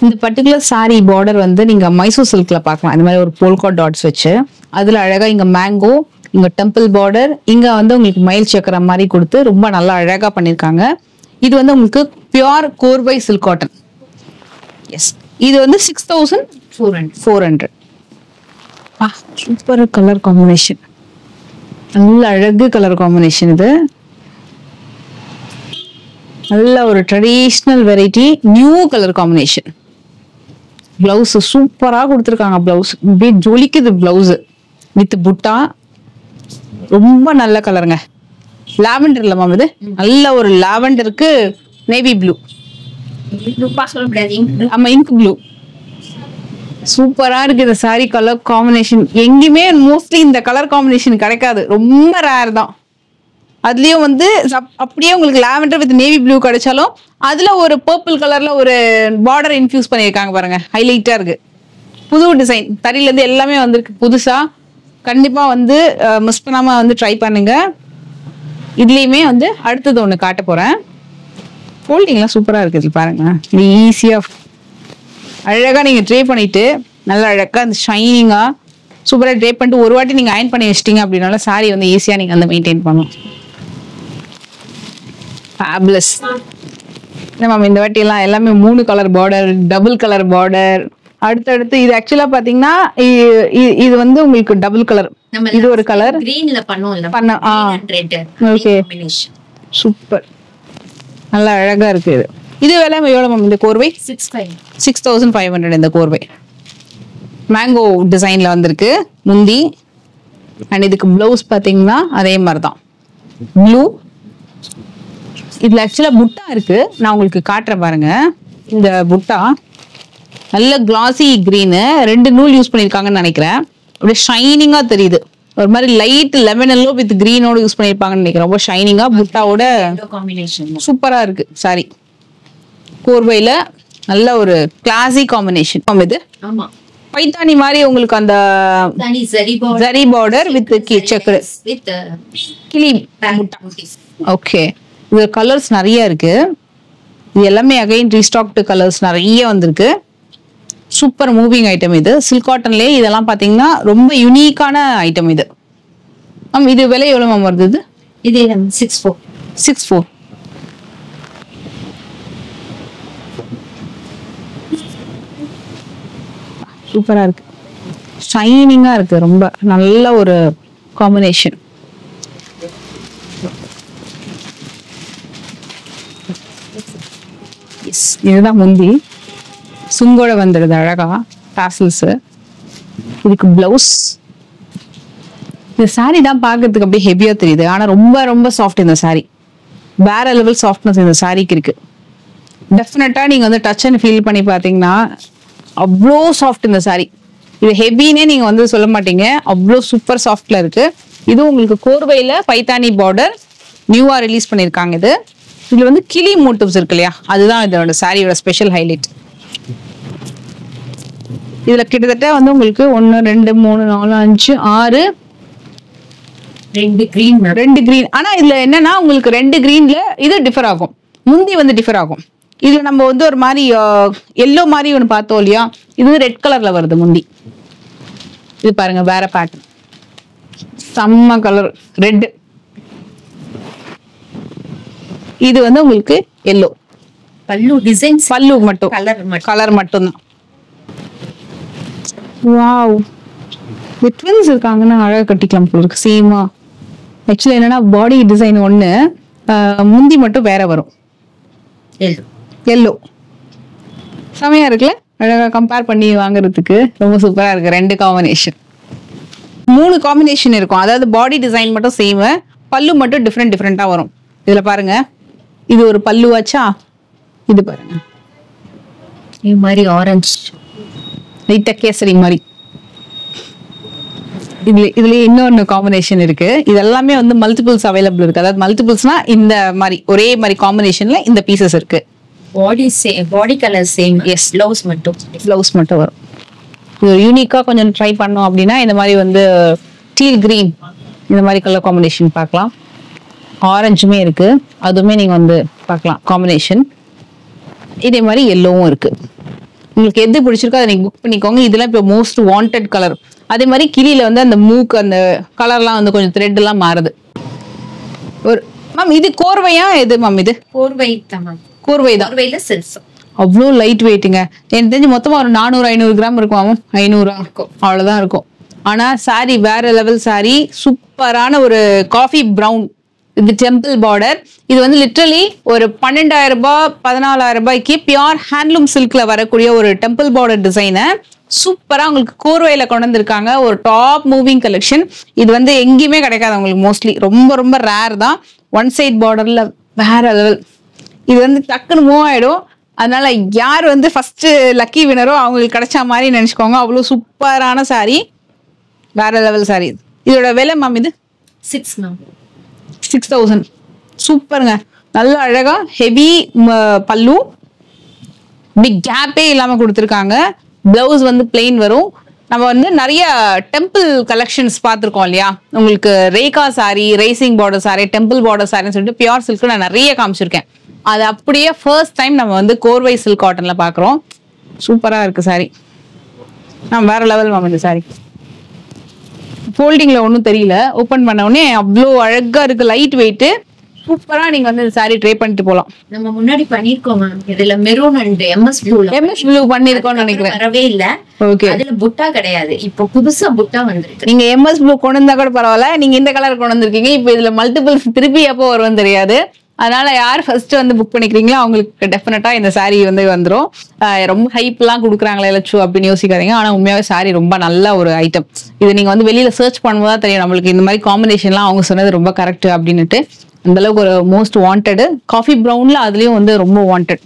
இந்த பர்டிகுலர் சாரி பார்டர் வந்து நீங்க மைசூர் சில்க்ல பார்க்கலாம். இந்த மாதிரி ஒரு போல்கா டாட்ஸ் வச்சு அதுல அழகா இங்க மேங்கோ, இங்க டெம்பிள் பார்டர், இங்க வந்து உங்களுக்கு மயில் சக்கர மாதிரி கொடுத்து ரொம்ப நல்லா அழகா பண்ணிருக்காங்க. இது வந்து உங்களுக்கு பியூர் கோர்வை சில்க் காட்டன். எஸ், இது வந்து 6400. சூப்பர் கலர் காம்பினேஷன், நல்ல அழகு கலர் காம்பினேஷன். இது நல்ல ஒரு traditional variety new colour combination. Blouse சூப்பரா கொடுத்துருக்காங்க. பிளவுஸ் அப்படியே ஜொலிக்குது. பிளவுஸ் வித் புட்டா ரொம்ப நல்ல கலருங்க. லாவெண்டர் இல்ல மேம், இது நல்ல ஒரு லாவெண்டருக்கு நேவி ப்ளூ. ஆமா, இங்க் ப்ளூ. சூப்பரா இருக்கு இந்த சாரி கலர் காம்பினேஷன். எங்கேயுமே மோஸ்ட்லி இந்த கலர் காம்பினேஷன் கிடைக்காது, ரொம்ப ரேர் தான். அதுலயும் வந்து அப்படியே உங்களுக்கு லாவெண்டர் வித் நேவி ப்ளூ கிடைச்சாலும் அதுல ஒரு பர்பிள் கலர்ல ஒரு பார்டர் இன்ஃபியூஸ் பண்ணியிருக்காங்க பாருங்க, ஹைலைட்டா இருக்கு. புது டிசைன் தறியில இருந்து எல்லாமே வந்திருக்கு புதுசா. கண்டிப்பா வந்து மிஸ் பண்ணாம வந்து ட்ரை பண்ணுங்க. இதுலயுமே வந்து அடுத்தது ஒண்ணு காட்ட போறேன். ஃபோல்டிங்லாம் சூப்பரா இருக்கு. இதுல பாருங்க, ஈஸியா அழகா நீங்க ட்ரே பண்ணிட்டு நல்லா அழகா அந்த ஷைனிங்கா சூப்பரா ட்ரே பண்ணிட்டு ஒரு வாட்டி நீங்க அயன் பண்ணி வச்சிட்டீங்க அப்படின்னால சாரி வந்து ஈஸியா நீங்க அந்த மெயின்டைன் பண்ணலாம். ஃபேபுலஸ். மேம் இந்த வாட்டி எல்லாம் எல்லாமே 3 colour border, double colour border. அடுத்தடுத்து இது ஆக்சுவலா பாத்தீங்கன்னா இது வந்து உங்களுக்கு டபுள் கலர், இது ஒரு கலர் கிரீன்ல பண்ணுவோம்ல பண்ண. ஓகே, சூப்பர், நல்லா அழகா இருக்கு. இது விலை எவ்வளவு மேம் இந்த கோர்வை? 6500 இந்த கோர்வை. மேங்கோ டிசைன்ல வந்திருக்கு முந்தி. அண்ட் இதுக்கு பிளவுஸ் பாத்தீங்கன்னா அதே மாதிரிதான் ப்ளூ. இதுல ஆக்சுவலா புட்டா இருக்கு, நான் உங்களுக்கு காட்டுறேன் பாருங்க. இந்த புட்டா நல்ல கிளாசி கிரீனு, 2 நூல் யூஸ் பண்ணிருக்காங்கன்னு நினைக்கிறேன். அப்படியே ஷைனிங்கா தெரியுது. ஒரு மாதிரி லைட் லெமன் எல்லோ வித் கிரீனோட யூஸ் பண்ணிருப்பாங்கன்னு நினைக்கிறேன். ரொம்ப ஷைனிங்கா புட்டாவோட சூப்பரா இருக்கு சாரி. கோர்வையில நல்ல ஒரு கிளாசி காம்பினேஷன். இது பைத்தானி மாதிரி உங்களுக்கு அந்த ஜரி பார்டர் வித் செக்கர் கிளி. ஓகே, இது கலர்ஸ் நிறைய இருக்கு. இது எல்லாமே அகைன் ரீஸ்டாக்டு கலர்ஸ் நிறைய வந்திருக்கு. சூப்பர் மூவிங் ஐட்டம் இது. சில்க் காட்டன்லயே இதெல்லாம் பாத்தீங்கன்னா ரொம்ப யூனிக்கான ஐட்டம் இது. இது விலை எவ்வளவு மேம் வருது? இதே 6/4. 6/4. சூப்பரா இருக்கு, ஷைனிங்கா இருக்கு, ரொம்ப நல்ல ஒரு காம்பினேஷன். இதுதான் முந்தி, சுங்கோட வந்துடுது அழகா டாசல்ஸ். இதுக்கு பிளவுஸ். இந்த சாரி தான் பாக்குறதுக்கு அப்படியே ஹெவியா தெரியுது, ஆனா ரொம்ப ரொம்ப சாஃப்ட் இந்த சாரி. வேற லெவல் சாஃப்ட்னஸ் இந்த சாரிக்கு இருக்கு. டெஃபினட்டா நீங்க வந்து டச் அண்ட் ஃபீல் பண்ணி பாத்தீங்கன்னா அவ்வளோ சாஃப்ட் இந்த சாரி. இது ஹெவினே நீங்க வந்து சொல்ல மாட்டீங்க, அவ்வளோ சூப்பர் சாஃப்ட்ல இருக்கு. இது உங்களுக்கு கோர்வையில பைத்தானி பார்டர் நியூவா ரிலீஸ் பண்ணிருக்காங்க. இதுல வந்து கிளி மோட்டிவ்ஸ் இருக்கு இல்லையா, அதுதான் இதோட சாரியோட ஸ்பெஷல் ஹைலைட். இதுல கிட்டத்தட்ட வந்து உங்களுக்கு 1 2 3 4 5 6 2 கிரீன். ஆனா இதுல என்னன்னா உங்களுக்கு 2 கிரீன்ல இது டிஃபர் ஆகும், முந்தி வந்து டிஃபர் ஆகும். இதுல நம்ம வந்து ஒரு மாதிரி எல்லோ மாதிரி ஒன்று பார்த்தோம் இல்லையா, இது வந்து ரெட் கலர்ல வருது முந்தி. இது பாருங்க வேற பேட்டர்ன், செம்ம கலர் ரெட். இது வந்து உங்களுக்கு எல்லோ. பல்லு டிசைன்ஸ், பல்லு மட்டும் கலர் மட்டும்தான். வாவ், இந்த ட்வின்ஸ் இருக்காங்கன்னா அழகா கட்டிக்கலாம் போல இருக்கு சேமா. ஆக்சுவலி என்னன்னா பாடி டிசைன் ஒண்ணு, முந்தி மட்டும் வேற வரும் எல்லோ. செமையா இருக்குல்ல, அழகா கம்பேர் பண்ணி வாங்குறதுக்கு ரொம்ப சூப்பரா இருக்கு. 2 காம்பினேஷன், 3 காம்பினேஷன் இருக்கும். அதாவது பாடி டிசைன் மட்டும் சேம், பல்லு மட்டும் டிஃப்ரெண்டா வரும். இதுல பாருங்க, இது ஒரு பல்லுவாச்சா, இது பாருங்க இது மாதிரி ஆரஞ்சு லைட்டா கேசரி மாதிரி. இதுல இன்னொன்னு காம்பினேஷன் இருக்கு. இது எல்லாமே வந்து மல்டிபிள்ஸ் அவைலபிள் இருக்கு. அதாவது மல்டிபிள்ஸ்னா இந்த மாதிரி ஒரே மாதிரி காம்பினேஷன்ல இந்த பீசஸ் இருக்கு. Body colour same, yes, blouse மட்டும் வரும். இது யூனிக்கா கொஞ்சம் ட்ரை பண்ணோம் அப்படின்னா இந்த மாதிரி வந்து டீல் கிரீன் இந்த மாதிரி கலர் காம்பினேஷன் பார்க்கலாம். ஆரஞ்சுமே இருக்கு, அதுவுமே நீங்க வந்து பார்க்கலாம் காம்பினேஷன். இதே மாதிரி எல்லோவும் இருக்கு. உங்களுக்கு எது பிடிச்சிருக்கோ அதை நீங்க புக் பண்ணிக்கோங்க. இதெல்லாம் இப்போ மோஸ்ட் வாண்டட் கலர். அதே மாதிரி கிளியில வந்து அந்த மூக்கு அந்த கலர்லாம் வந்து கொஞ்சம் த்ரெட் எல்லாம் மாறுது. ஒரு மேம் இது கோர்வையா எது மேம்? இது கோர்வை தான். கோர்வையில செல்ஃப் அவ்வளோ லைட் வெயிட்டுங்க. எனக்கு தெரிஞ்சு மொத்தமா ஒரு 400-500 கிராம் இருக்கும் மேம். 500 இருக்கும், அவ்வளவுதான் இருக்கும். ஆனா சாரி வேற லெவல் சாரி, சூப்பரான ஒரு காஃபி ப்ரௌன். இது டெம்பிள் பார்டர். இது வந்து லிட்டரலி ஒரு 12,000 ரூபாய் 14,000 ரூபாய்க்கு பியூர் ஹேண்ட்லூம் சில்க்ல வரக்கூடிய ஒரு டெம்பிள் பார்டர் டிசைனை சூப்பரா உங்களுக்கு கோர்வையில கொண்டு வந்திருக்காங்க. ஒரு டாப் மூவிங் கலெக்ஷன். இது வந்து எங்கேயுமே கிடைக்காது உங்களுக்கு, மோஸ்ட்லி ரொம்ப ரொம்ப ரேர் தான். ஒன் சைட் பார்டர்ல வேற லெவல். இது வந்து டக்குன்னு மூவ் ஆயிடும். அதனால யார் வந்து ஃபர்ஸ்ட் லக்கி வினரோ அவங்களுக்கு கிடைச்ச மாதிரி நினைச்சுக்கோங்க. அவ்வளவு சூப்பரான சாரி, வேற லெவல் சாரி. இதோட விலை மேம் இது 6,000. சூப்பருங்க, நல்ல அழகா ஹெவி பல்லு, பிக் கேப்பே இல்லாம கொடுத்துருக்காங்க. பிளவுஸ் வந்து பிளெயின் வரும். நம்ம வந்து நிறைய டெம்பிள் கலெக்ஷன்ஸ் பார்த்துருக்கோம் இல்லையா, உங்களுக்கு Rekha sari, racing border sari, temple border சாரின்னு சொல்லிட்டு பியூர் சில்க் நான் நிறைய காமிச்சிருக்கேன். அது அப்படியே ஃபர்ஸ்ட் டைம் நம்ம வந்து கோர்வை சில்க் காட்டன்ல பாக்குறோம். சூப்பரா இருக்கு சாரி, வேற லெவல் மேம். இந்த சாரி ஃபோல்டிங்ல ஒன்றும் தெரியல, ஓப்பன் பண்ண உடனே அவ்வளோ அழகா இருக்கு, லைட் வெயிட். சூப்பரா நீங்க வந்து இந்த சாரி ட்ரை பண்ணிட்டு போலாம். நம்ம முன்னாடி பண்ணிருக்கோம் மேம். இதுல மெரூன் அண்ட் எம்எஸ் ப்ளூ பண்ணிருக்கோம்னு நினைக்கிறேன். வரவே இல்ல. ஓகே, அதுல புட்டா கிடையாது, இப்போ புதுசா புட்டா வந்திருக்கு. நீங்க எம்எஸ் ப்ளூ கொண்டு வந்தா கூட பரவாயில்ல, நீங்க இந்த கலர் கொண்டு வந்திருக்கீங்க. இப்போ இதுல மல்டிபிள்ஸ் திருப்பி எப்போ வரும்னு தெரியாது. அதனால யார் ஃபர்ஸ்ட் வந்து புக் பண்ணிக்கிறீங்களோ அவங்களுக்கு டெஃபினட்டா இந்த சாரி வந்து வந்துடும். ரொம்ப ஹைப்லாம் கொடுக்குறாங்களே லட்சு அப்படின்னு யோசிக்காதீங்க. ஆனா உண்மையாவே சாரி ரொம்ப நல்ல ஒரு ஐட்டம். இது நீங்க வந்து வெளியில சர்ச் பண்ணும்போது தெரியும் நம்மளுக்கு இந்த மாதிரி காம்பினேஷன்லாம் அவங்க சொன்னது ரொம்ப கரெக்ட் அப்படின்னுட்டு. அந்த அளவுக்கு ஒரு மோஸ்ட் வாண்டட் காஃபி ப்ரௌன்ல, அதுலயும் வந்து ரொம்ப வாண்டட்.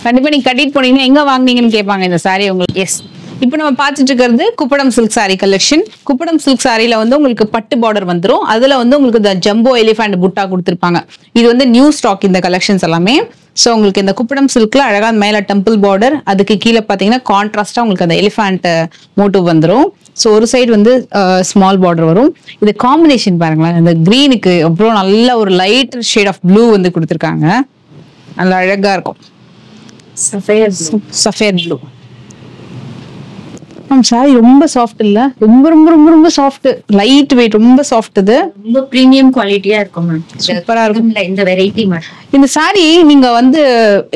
கண்டிப்பா நீங்க கட்டிட்டு போனீங்கன்னா எங்க வாங்குனீங்கன்னு கேட்பாங்க இந்த சாரி உங்களுக்கு. எஸ், இப்போ நம்ம பார்த்துட்டு இருக்கிறது Kuppadam silk sorry collection. Kuppadam silk சாரியில வந்து உங்களுக்கு பட்டு பார்டர் வந்துடும். அதுல வந்து உங்களுக்கு இந்த ஜம்போ எலிஃபண்ட் புட்டா கொடுத்துருப்பாங்க. இது வந்து நியூ ஸ்டாக் இந்த கலெக்ஷன்ஸ் எல்லாமே. ஸோ உங்களுக்கு இந்த குப்படம் சில்க்ல அழகா மேல டெம்பிள் பார்டர், அதுக்கு கீழே பாத்தீங்கன்னா கான்ட்ராஸ்டா உங்களுக்கு அந்த எலிஃபண்ட் மோட்டிவ் வந்துடும். ஸோ ஒரு சைடு வந்து ஸ்மால் பார்டர் வரும். இது காம்பினேஷன் பாருங்களேன், இந்த கிரீனுக்கு அப்புறம் நல்ல ஒரு லைட் ஷேட் ஆஃப் ப்ளூ வந்து கொடுத்துருக்காங்க. நல்ல அழகா இருக்கும், சஃபேர் ப்ளூ. சாரி ரொம்ப சாஃப்ட் இல்ல, ரொம்ப ரொம்ப ரொம்ப ரொம்ப சாஃப்ட், லைட் வெயிட், ரொம்ப சாஃப்ட். இது ரொம்ப பிரீமியம் குவாலிட்டியா இருக்கும் மேம். சூப்பரா இருக்கும் இந்த வெரைட்டி மேம். இந்த சாரி நீங்க வந்து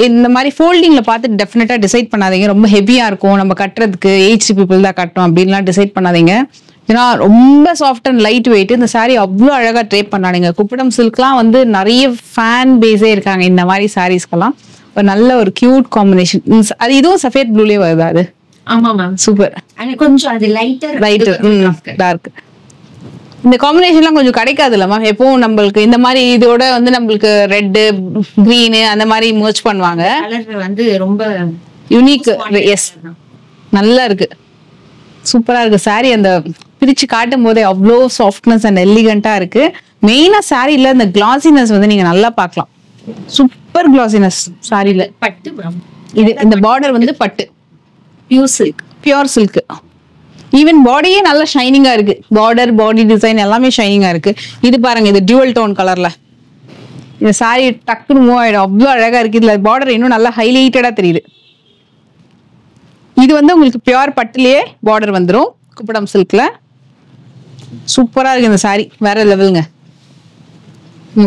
இந்த மாதிரி ஃபோல்டிங்ல பார்த்து டெஃபினட்டா டிசைட் பண்ணாதீங்க. ரொம்ப ஹெவியா இருக்கும், நம்ம கட்டுறதுக்கு ஏஜ் பீப்புள் தான் கட்டணும் அப்படின்லாம் டிசைட் பண்ணாதீங்க. ஏன்னா ரொம்ப சாஃப்ட் அண்ட் லைட் வெயிட். இந்த சாரி அவ்வளோ அழகா ட்ரேப் பண்ணானுங்க. குப்படம் சில்க்லாம் வந்து நிறைய ஃபேன் பேஸே இருக்காங்க இந்த மாதிரி சாரீஸ்க்கெல்லாம். ஒரு நல்ல ஒரு கியூட் காம்பினேஷன். அது இதுவும் சஃபேட் ப்ளூலயே வருது. அது ஆமா மேம், சூப்பர். கொஞ்சம் அது லைட்டர் டார்க். இந்த காம்பினேஷன்லாம் கொஞ்சம் கிடைக்காதுல்ல மேம். எப்பவும் நம்மளுக்கு இந்த மாதிரி இதோட வந்து நம்மளுக்கு ரெட்டு கிரீனு அந்த மாதிரி மர்ஜ் பண்ணுவாங்க. கலர் வந்து ரொம்ப யூனிக். எஸ், நல்லா இருக்கு, சூப்பரா இருக்கு சாரி. அந்த பிரிச்சு காட்டும் போதே அவ்வளோ சாஃப்ட்னஸ் அண்ட் எலிகண்டா இருக்கு. மெயினா சாரில இந்த கிளாசினஸ் வந்து நீங்க நல்லா பார்க்கலாம். சூப்பர் கிளாசினஸ் சாரில. பட்டு இது இந்த பார்டர் வந்து பட்டு, பியூர் சில்க். ஈவன் பாடியே நல்லா ஷைனிங்கா இருக்கு. பார்டர், பாடி டிசைன் எல்லாமே ஷைனிங்கா இருக்கு. இது பாருங்க, இது டியூவல் டோன் கலர்ல இந்த சாரி டக்குன்னு மூவ் ஆயிடும். அவ்வளோ அழகா இருக்கு. இதுல பார்டர் இன்னும் நல்லா ஹைலைட்டடா தெரியுது. இது வந்து உங்களுக்கு பியூர் பட்டுலயே பார்டர் வந்துடும் குப்படம் சில்க்ல. சூப்பரா இருக்கு இந்த சாரி, வேற லெவலுங்க.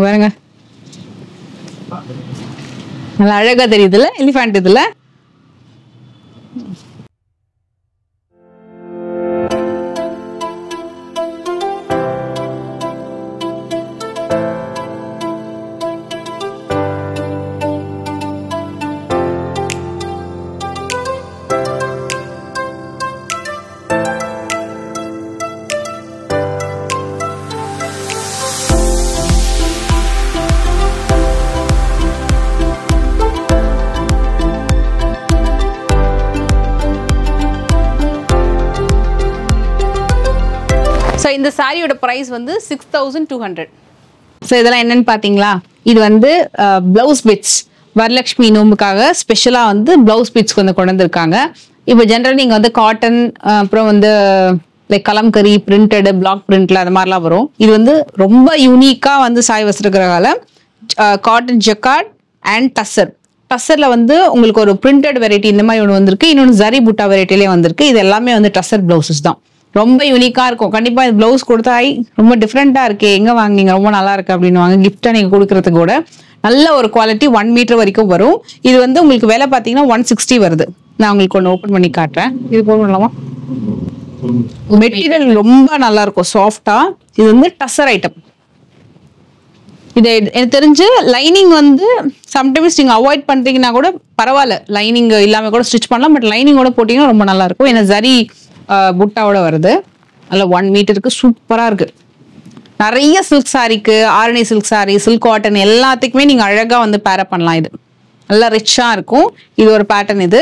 பாருங்க, நல்லா அழகா தெரியுதுல்ல எலிஃபண்ட் இதுல. ஸோ இந்த சாரியோட ப்ரைஸ் வந்து 6200. ஸோ இதெல்லாம் என்னன்னு பார்த்தீங்களா, இது வந்து பிளவுஸ் பிட்ஸ் வரலட்சுமி நோம்புக்காக ஸ்பெஷலாக வந்து பிளவுஸ் பிட்ஸ்க்கு வந்து கொண்டு வந்திருக்காங்க. இப்போ ஜென்ரல் நீங்கள் வந்து காட்டன், அப்புறம் வந்து லைக் கலம்கரி, பிரிண்டடு, பிளாக் பிரிண்ட்ல அந்த மாதிரிலாம் வரும். இது வந்து ரொம்ப யூனிக்காக வந்து சாய் வஸ்திரகரால காட்டன் ஜக்கார்ட் அண்ட் டஸ்ஸர். டஸ்ஸர்ல வந்து உங்களுக்கு ஒரு பிரிண்டட் வெரைட்டி இந்த மாதிரி ஒன்று வந்திருக்கு. இன்னொன்று ஜரி புட்டா வெரைட்டிலே வந்திருக்கு. இது எல்லாமே வந்து டஸ்ஸர் பிளவுசஸ் தான். ரொம்ப யூனிக்கா இருக்கும். கண்டிப்பா இந்த பிளவுஸ் கொடுத்தா ரொம்ப டிஃப்ரெண்டா இருக்கு, எங்க வாங்குனீங்க, ரொம்ப நல்லா இருக்கு அப்படின்னு கிஃப்டா நீங்க கொடுக்கறதுக்கு கூட நல்ல ஒரு குவாலிட்டி 1 மீட்டர் வரைக்கும் வரும். இது வந்து உங்களுக்கு விலை பாத்தீங்கன்னா 160 வருது. நான் உங்களுக்கு ஒன்று ஓப்பன் பண்ணி காட்டுறேன். இது போடலாமா? மெட்டீரியல் ரொம்ப நல்லா இருக்கும், சாஃப்டா. இது வந்து டஸ்ஸர் ஐட்டம். இது எனக்கு தெரிஞ்சு லைனிங் வந்து சம்டைம்ஸ் நீங்க அவாய்ட் பண்றீங்கன்னா கூட பரவாயில்ல, லைனிங் இல்லாம கூட ஸ்டிச் பண்ணலாம். பட் லைனிங்கோட போட்டீங்கன்னா ரொம்ப நல்லா இருக்கும். ஏன்னா ஜரி புட்டாவோட வருது. அதில் 1 மீட்டருக்கு சூப்பராக இருக்கு. நிறைய சில்க் சாரிக்கு, Arani silk sorry, silk cotton எல்லாத்துக்குமே நீங்கள் அழகாக வந்து பேரப் பண்ணலாம். இது நல்லா ரிச்சாக இருக்கும். இது ஒரு பேட்டர்ன். இது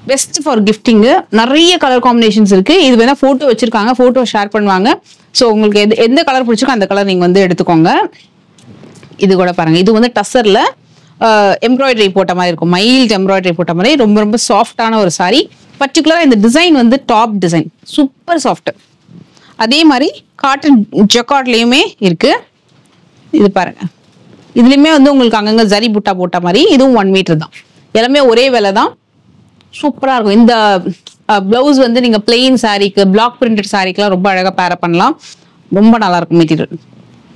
பெஸ்ட் ஃபார் கிஃப்டிங்கு. நிறைய கலர் காம்பினேஷன்ஸ் இருக்கு. இது வேணா ஃபோட்டோ வச்சிருக்காங்க, ஃபோட்டோ ஷேர் பண்ணுவாங்க. ஸோ உங்களுக்கு எந்த கலர் பிடிச்சிருக்கோ அந்த கலர் நீங்கள் வந்து எடுத்துக்கோங்க. இது கூட பாருங்க, இது வந்து டஸ்ஸர்ல எம்ப்ராய்டரி போட்ட மாதிரி இருக்கும். மைல்டு எம்ப்ராய்டரி போட்ட மாதிரி ரொம்ப ரொம்ப சாஃப்டான ஒரு சாரி. பர்டிகுலரா இந்த டிசைன் வந்து டாப் டிசைன், சூப்பர் சாஃப்ட். அதே மாதிரி காட்டன் ஜக்கார்ட்லயுமே இருக்கு. இது பாருங்க, இதுலயுமே வந்து உங்களுக்கு அங்கங்க ஜரி புட்டா போட்ட மாதிரி. இதுவும் 1 மீட்டர் தான். எல்லாமே ஒரே விலை தான். சூப்பரா இருக்கும். இந்த பிளவுஸ் வந்து நீங்க பிளெயின் சாரிக்கு, பிளாக் பிரிண்டட் சாரிக்குலாம் ரொம்ப அழகா பேர் பண்ணலாம். ரொம்ப நல்லா இருக்கும் மெட்டீரியல்.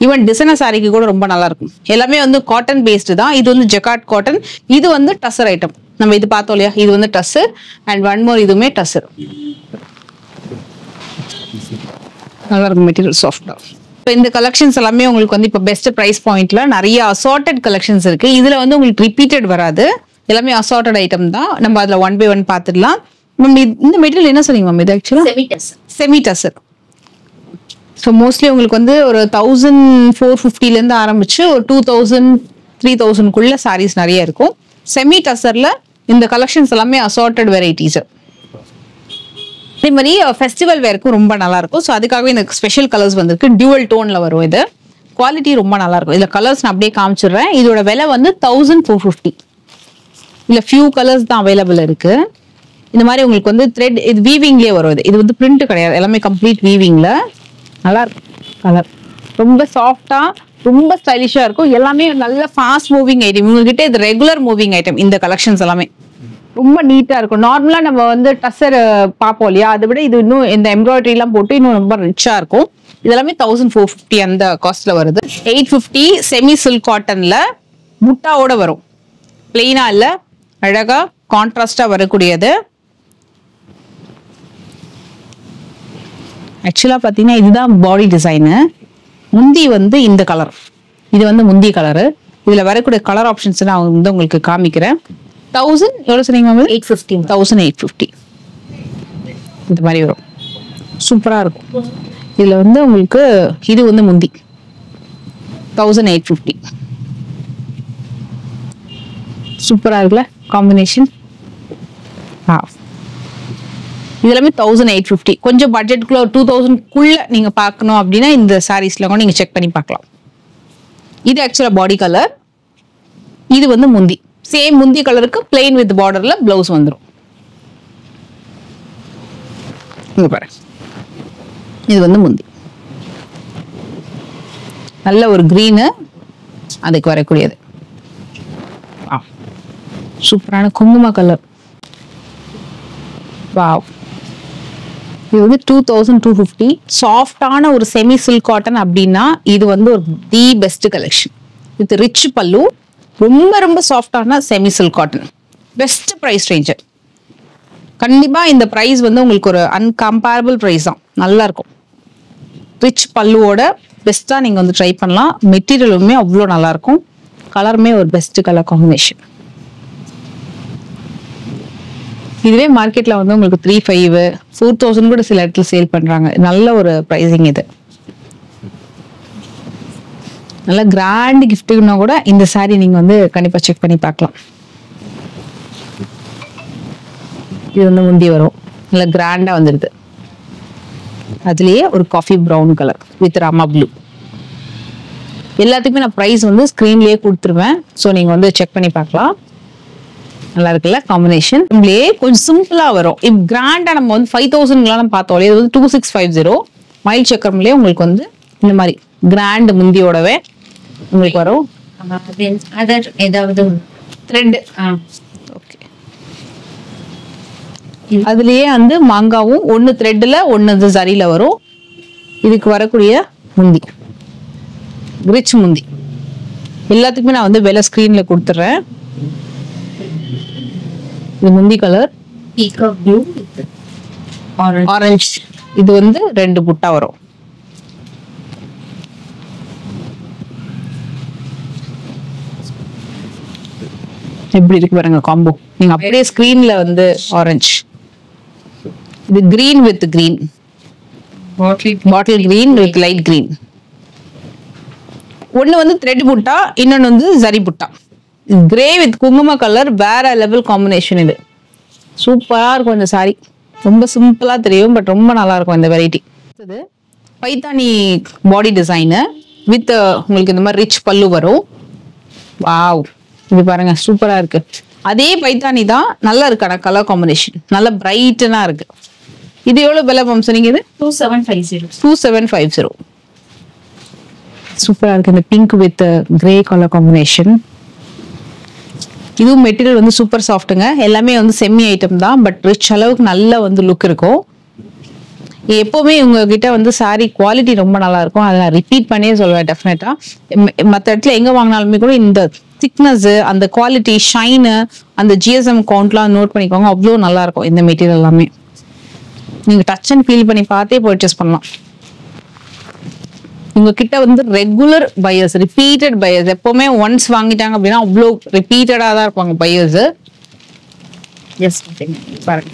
ஈவன் டிசைனர் சாரிக்கு கூட ரொம்ப நல்லா இருக்கும். எல்லாமே வந்து காட்டன் பேஸ்டு தான். இது வந்து ஜக்கார்ட் காட்டன். இது வந்து டஸ்ஸர் ஐட்டம். நம்ம இது பார்த்தோம் இல்லையா, இது வந்து டஸ்ஸர். அண்ட் 1 மோர், இதுவுமே டஸ்ஸர். நல்லா இருக்கும் மெட்டீரியல், சாஃப்டா. இப்போ இந்த கலெக்ஷன்ஸ் எல்லாமே உங்களுக்கு வந்து இப்போ பெஸ்ட் ப்ரைஸ் பாயிண்ட்ல நிறைய அசார்ட்டட் கலெக்ஷன்ஸ் இருக்கு. இதுல வந்து உங்களுக்கு ரிப்பீட்டட் வராது, எல்லாமே அசார்ட்டட் ஐட்டம் தான். நம்ம அதுல 1 by 1 பார்த்துடலாம். இந்த மெட்டீரியல் என்ன சொன்னீங்க மேம்? இது ஆக்சுவலா செமி டஸ்ஸர். ஸோ மோஸ்ட்லி உங்களுக்கு வந்து ஒரு 1450 ஆரம்பிச்சு ஒரு 2000 3000 சாரீஸ் நிறைய இருக்கும். செமி டஸ்ஸர்ல இந்த கலெக்ஷன்ஸ் எல்லாமே அசார்ட்டட் வெரைட்டிஸ். அதே மாதிரி ஃபெஸ்டிவல் வேர்க்கும் ரொம்ப நல்லா இருக்கும். ஸோ அதுக்காகவே இந்த ஸ்பெஷல் கலர்ஸ் வந்திருக்கு. டியூவல் டோன்ல வரும். இது குவாலிட்டி ரொம்ப நல்லா இருக்கும். இதுல கலர்ஸ் நான் அப்படியே காமிச்சிடுறேன். இதோட விலை வந்து 1450. இல்ல ஃபியூ கலர்ஸ் தான் அவைலபிள் இருக்கு. இந்த மாதிரி உங்களுக்கு வந்து த்ரெட், இது வீவிங்லேயே வரும். இது வந்து பிரிண்ட் கிடையாது, எல்லாமே கம்ப்ளீட் வீவிங்ல. நல்லா இருக்கும் கலர். ரொம்ப சாஃப்டா, ரொம்ப ஸ்டைலிஷா இருக்கும். எல்லாமே நல்ல ஃபாஸ்ட் மூவிங் ஐட்டம். உங்ககிட்ட இது ரெகுலர் மூவிங் ஐட்டம். இந்த கலெக்ஷன்ஸ் எல்லாமே ரொம்ப நீட்டா இருக்கும். நார்மலா நம்ம வந்து டசர் பார்ப்போம் இல்லையா, அதை விட இது இன்னும் இந்த எம்ப்ராய்டரி எல்லாம் போட்டு இன்னும் ரொம்ப ரிச்சா இருக்கும். இதெல்லாமே 1450 அந்த காஸ்ட்ல வருது. 850 செமி சில்க் காட்டன்ல முட்டாவோட வரும். பிளெயினா இல்ல, அழகா கான்ட்ராஸ்டா வரக்கூடியது. ஆக்சுவலா பாத்தீங்கன்னா இதுதான் பாடி டிசைனு. முந்தி வந்து இந்த கலர், இது வந்து முந்தி கலரு. இதுல வரக்கூடிய கலர் ஆப்ஷன்ஸ் நான் வந்து உங்களுக்கு காமிக்கிறேன். 1000 எவ்வளவு சொன்னீங்க? 850. 1850 இந்த மாதிரி வரும். சூப்பரா இருக்கும். இதுல வந்து உங்களுக்கு இது வந்து முந்தி 1850. சூப்பரா இருக்குல்ல காம்பினேஷன். இதெல்லாமே 1850. கொஞ்சம் பட்ஜெட்டுக்குள்ள ஒரு 2000 நீங்க பார்க்கணும் அப்படின்னா இந்த சாரீஸ்ல கூட நீங்க செக் பண்ணி பார்க்கலாம். இது ஆக்சுவலா பாடி கலர். இது வந்து முந்தி. சேம் முந்தி கலருக்கு பிளெயின் வித் பார்டர்ல பிளவுஸ் வந்துடும். இங்க பாரு, இது வந்து முந்தி. நல்ல ஒரு கிரீனு அதுக்கு வரக்கூடியது. சூப்பரான குங்கும கலர். வாவ். இது வந்து 2250. சாஃப்டான ஒரு செமி சில்க் காட்டன் அப்படின்னா இது வந்து ஒரு the best collection. With rich pallu, ரொம்ப ரொம்ப சாஃப்டான semi silk cotton. Best price ranger. கண்டிப்பா இந்த ப்ரைஸ் வந்து உங்களுக்கு ஒரு அன்கம்பேரபிள் ப்ரைஸ் தான். நல்லா இருக்கும். ரிச் பல்லுவோட பெஸ்டா நீங்க வந்து ட்ரை பண்ணலாம். மெட்டீரியலுமே அவ்வளோ நல்லா இருக்கும். கலருமே ஒரு பெஸ்ட் கலர் காம்பினேஷன். இதுவே மார்க்கெட்ல வந்து உங்களுக்கு 3500 4000 கூட சில இடத்துல சேல் பண்றாங்க. நல்ல ஒரு பிரைசிங் இது. நல்ல கிராண்ட் கிஃப்ட்னா கூட இந்த சாரி நீங்க வந்து கண்டிப்பா செக் பண்ணி பார்க்கலாம். இது வந்து முந்தி வரும். நல்ல கிராண்டா வந்துடுது. அதுலயே ஒரு coffee brown colour with Rama blue. எல்லாத்துக்குமே நான் பிரைஸ் வந்து ஸ்கிரீன்லயே கொடுத்துருவேன். ஸோ நீங்க வந்து செக் பண்ணி பார்க்கலாம். நல்லா இருக்குல்ல காம்பினேஷன். கொஞ்சம் சிம்பிளா வரும். இப்போ கிராண்டா நம்ம வந்து 5000 பார்த்தோம். இது வந்து 2650. மைல் சக்கரம்லயே உங்களுக்கு வந்து இந்த மாதிரி கிராண்ட் முந்தியோடவே உங்களுக்கு வரும். அதர் ஏதாவது த்ரெட். ஓகே. அதுலயே வந்து மாங்காவும் ஒன்னு த்ரெட்ல ஒன்னு சரியில வரும். இதுக்கு வரக்கூடிய முந்தி ரிச் முந்தி. எல்லாத்துக்குமே நான் வந்து விலை ஸ்கிரீன்ல கொடுத்துறேன். இது முந்தி colour peacock blue with orange. இது வந்து 2 புட்டா வரும். எப்படி இருக்கு பாருங்க காம்போ. நீங்க அப்படியே ஸ்கிரீன்ல வந்து ஆரஞ்சு. இது green with green, bottle green with light green. ஒன்னு வந்து த்ரெட் புட்டா, இன்னொன்னு வந்து ஜரி புட்டா. கிரே வித் குங்கும கலர், வேற லெவல் காம்பினேஷன். இது சூப்பரா இருக்கும். இந்த சாரி ரொம்ப சிம்பிளா தெரியும், பட் ரொம்ப நல்லா இருக்கும் இந்த வெரைட்டி. இது பைத்தானி பாடி டிசைனு வித் உங்களுக்கு இந்த மாதிரி ரிச் பல்லு வரும். வாவ், இது பாருங்க சூப்பரா இருக்கு. அதே பைத்தானி தான், நல்லா இருக்கு. ஆனா கலர் காம்பினேஷன் நல்ல பிரைட்டனா இருக்கு. இது எவ்வளவு விலை மேம் சொன்னீங்க? இது 2750. சூப்பரா இருக்கு. இந்த pink with grey colour combination. இதுவும் மெட்டீரியல் வந்து சூப்பர் சாஃப்ட்டுங்க. எல்லாமே வந்து செமி ஐட்டம் தான், பட் ரிச் அளவுக்கு நல்ல வந்து லுக் இருக்கும். எப்பவுமே உங்ககிட்ட வந்து சாரி குவாலிட்டி ரொம்ப நல்லா இருக்கும். அதை நான் ரிப்பீட் பண்ணியே சொல்லுவேன் டெஃபினட்டா. மற்ற இடத்துல எங்க வாங்கினாலுமே கூட இந்த திக்னஸ், அந்த குவாலிட்டி, ஷைனு, அந்த ஜிஎஸ்எம் கவுண்ட்லாம் நோட் பண்ணிக்கோங்க. அவ்வளோ நல்லா இருக்கும் இந்த மெட்டீரியல் எல்லாமே. நீங்க டச் அண்ட் ஃபீல் பண்ணி பார்த்தே பர்ச்சேஸ் பண்ணலாம். உங்ககிட்ட வந்து ரெகுலர் பையர்ஸ், ரிப்பீட்டட் பையர்ஸ், எப்பவுமே ஒன்ஸ் வாங்கிட்டாங்க அப்படின்னா அவ்வளோ ரிப்பீட்டடா தான் இருப்பாங்க பையர்ஸ். எஸ் பாருங்க,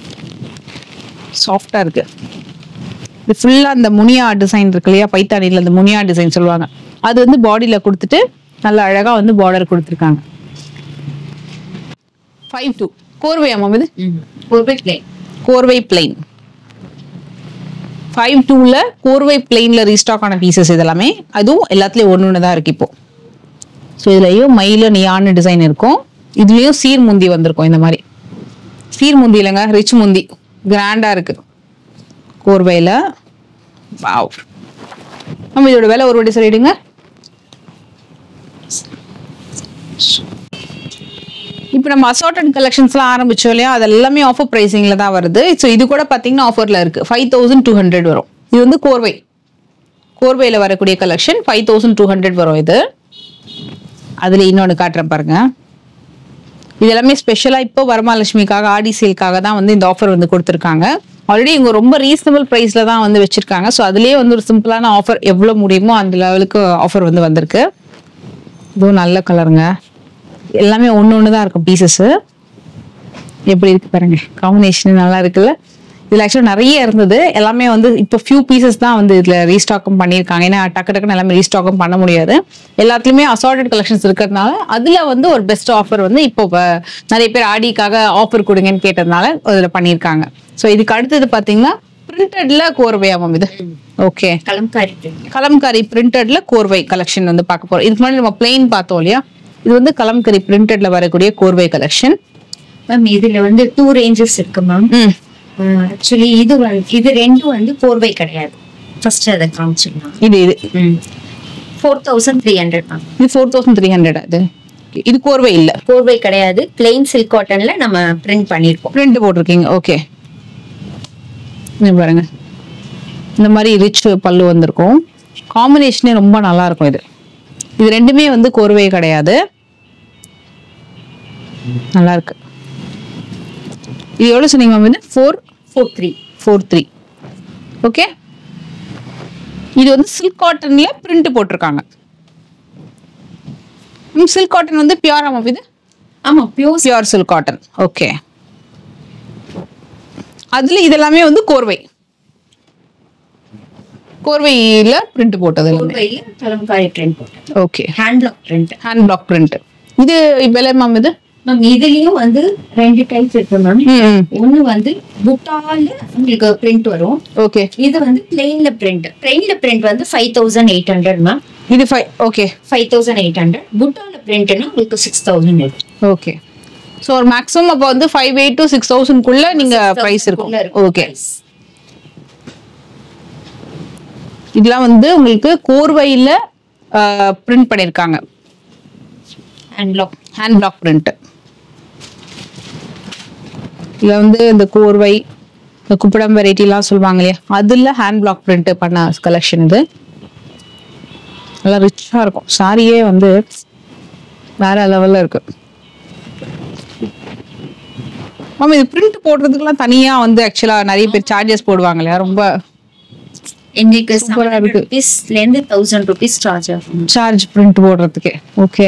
சாஃப்டா இருக்கு. இது ஃபுல்லா அந்த முனியா டிசைன் இருக்கு இல்லையா, பைத்தானில அந்த முனியா டிசைன் சொல்லுவாங்க, அது வந்து பாடியில கொடுத்துட்டு நல்ல அழகா வந்து பார்டர் கொடுத்துருக்காங்க. 52 கோர்வை அம்மா. இது கோர்வை பிளைன் 52ல கோர்வை பிளைன்ல ரீஸ்டாக் ஆன பீசஸ் இதெல்லாமே. அதுவும் எல்லாத்துலயும் ஒண்ணு தான் இருக்கு இப்போ. ஸோ இதுலயும் மயில நியான டிசைன் இருக்கும். இதுலயும் சீர் முந்தி வந்திருக்கும். இந்த மாதிரி சீர் முந்தி இல்லைங்க, ரிச் முந்தி, கிராண்டா இருக்கு கோர்வையில. வாவ். நம்ம இதோட விலை ஒரு வாட்டி சொல்லிடுங்க. இப்போ நம்ம அசார்டட் கலெக்ஷன்ஸ்லாம் ஆரம்பிச்சோம் இல்லையா, அது எல்லாமே ஆஃபர் பிரைசிங்ல தான் வருது. ஸோ இது கூட பார்த்தீங்கன்னா ஆஃபர்ல இருக்கு. 5200 வரும். இது வந்து கோர்வையில வரக்கூடிய கலெக்ஷன் 5200 வரும். இது அதுல இன்னொன்று காட்டுறேன் பாருங்க. இது எல்லாமே ஸ்பெஷலா இப்போ வரமகாலட்சுமிக்காக ஆடி சேல்காக தான் வந்து இந்த ஆஃபர் வந்து கொடுத்துருக்காங்க. ஆல்ரெடி இவங்க ரொம்ப ரீசனபிள் பிரைஸ்ல தான் வந்து வச்சிருக்காங்க. ஸோ அதுலயே வந்து ஒரு சிம்பிளான ஆஃபர் எவ்வளவு முடியுமோ அந்த லெவலுக்கு ஆஃபர் வந்து வந்திருக்கு. இதுவும் நல்ல கலருங்க. எல்லாமே ஒன்று தான் இருக்கும் பீசஸ். எப்படி இருக்கு பாருங்க, காம்பினேஷன் நல்லா இருக்குல்ல. இதுல ஆக்சுவலாக நிறைய இருந்தது. எல்லாமே வந்து இப்போ ஃபியூ பீசஸ் தான் வந்து இதுல ரீஸ்டாக்கும் பண்ணியிருக்காங்க. ஏன்னா டக்குன்னு எல்லாமே ரீஸ்டாக்கும் பண்ண முடியாது. எல்லாத்துலயுமே அசார்டட் கலெக்ஷன்ஸ் இருக்கிறதுனால அதுல வந்து ஒரு பெஸ்ட் ஆஃபர் வந்து இப்போ நிறைய பேர் ஆடிக்காக ஆஃபர் கொடுங்கன்னு கேட்டதுனால அதுல பண்ணியிருக்காங்க. ஸோ இதுக்கு அடுத்தது பாத்தீங்கன்னா பிரிண்டட்ல கோர்வையாமம். இது ஓகே, கலம்காரி பிரிண்டட்ல கோர்வை கலெக்ஷன் வந்து பார்க்க போறோம். இதுக்கு முன்னாடி நம்ம பிளெயின் பார்த்தோம் இல்லையா, இது வந்து கலம்கரி பிரிண்டட்ல வரக்கூடிய கோர்வை கலெக்ஷன். மேம் இதுல வந்து 2 ரேஞ்சஸ் இருக்கு மேம். ஆக்சுவலி இது ரெண்டும் வந்து கோர்வை கிடையாது. ஃபர்ஸ்ட் அதை காமிச்சிடலாம். இது 4300 மேம். இது 4300. இது கோர்வை இல்ல, கோர்வை கிடையாது. பிளெயின் சில்க் காட்டன்ல நம்ம பிரிண்ட் பண்ணிருக்கோம். பிரிண்ட் போட்டிருக்கீங்க. ஓகே, பாருங்க இந்த மாதிரி ரிச் பல்லு வந்திருக்கும். காம்பினேஷனே ரொம்ப நல்லா இருக்கும். இது ரெண்டுமே வந்து கோர்வை கிடையாது. நல்லா இருக்கு. இது எவ்வளவு சொன்னீங்க மேம்? இது 443. ஓகே, இது வந்து சில்க் காட்டன்ல பிரிண்ட் போட்டிருக்காங்க. சில்க் காட்டன் வந்து பியூரா மேம்? இது ஆமா, பியூர் சில்க் காட்டன். ஓகே, அதுல இதெல்லாமே வந்து கோர்வையில பிரிண்ட் போட்டது. Okay, hand black print. இது விலை மேம்? இது மேம் இதுலயும் வந்து 2 டைப்ஸ் இருக்கு மேம். ஒன்னு வந்து புட்டால உங்களுக்கு பிரிண்ட் வரும். ஓகே, இது வந்து பிளெயின்ல பிரிண்ட் வந்து 5800 மேம். இது ஓகே 5800. புட்டால பிரிண்ட்னா உங்களுக்கு 6000. ஓகே, சோ ஒரு மேக்ஸிமம் அப்ப வந்து 58 to 6000 குள்ள நீங்க பிரைஸ் இருக்கும். ஓகே, இதெல்லாம் வந்து உங்களுக்கு கோர்வையில பிரிண்ட் பண்ணிருக்காங்க. Hand black print. இதுல வந்து இந்த கோர்வை, இந்த குப்படம் வெரைட்டி எல்லாம் சொல்லுவாங்க இல்லையா, அதுல ஹேண்ட் பிளாக் பிரிண்ட் பண்ண கலெக்ஷன். இது நல்லா ரிச்சா இருக்கும். சாரியே வந்து வேற லெவல்ல இருக்கு. மேம் இது பிரிண்ட் போடுறதுக்குலாம் தனியா வந்து ஆக்சுவலா நிறைய பேர் சார்ஜஸ் போடுவாங்க இல்லையா, ரொம்ப எங்களுக்கு 700 rupeesல இருந்து 1000 rupees சார்ஜ் பிரிண்ட் போடுறதுக்கு. ஓகே,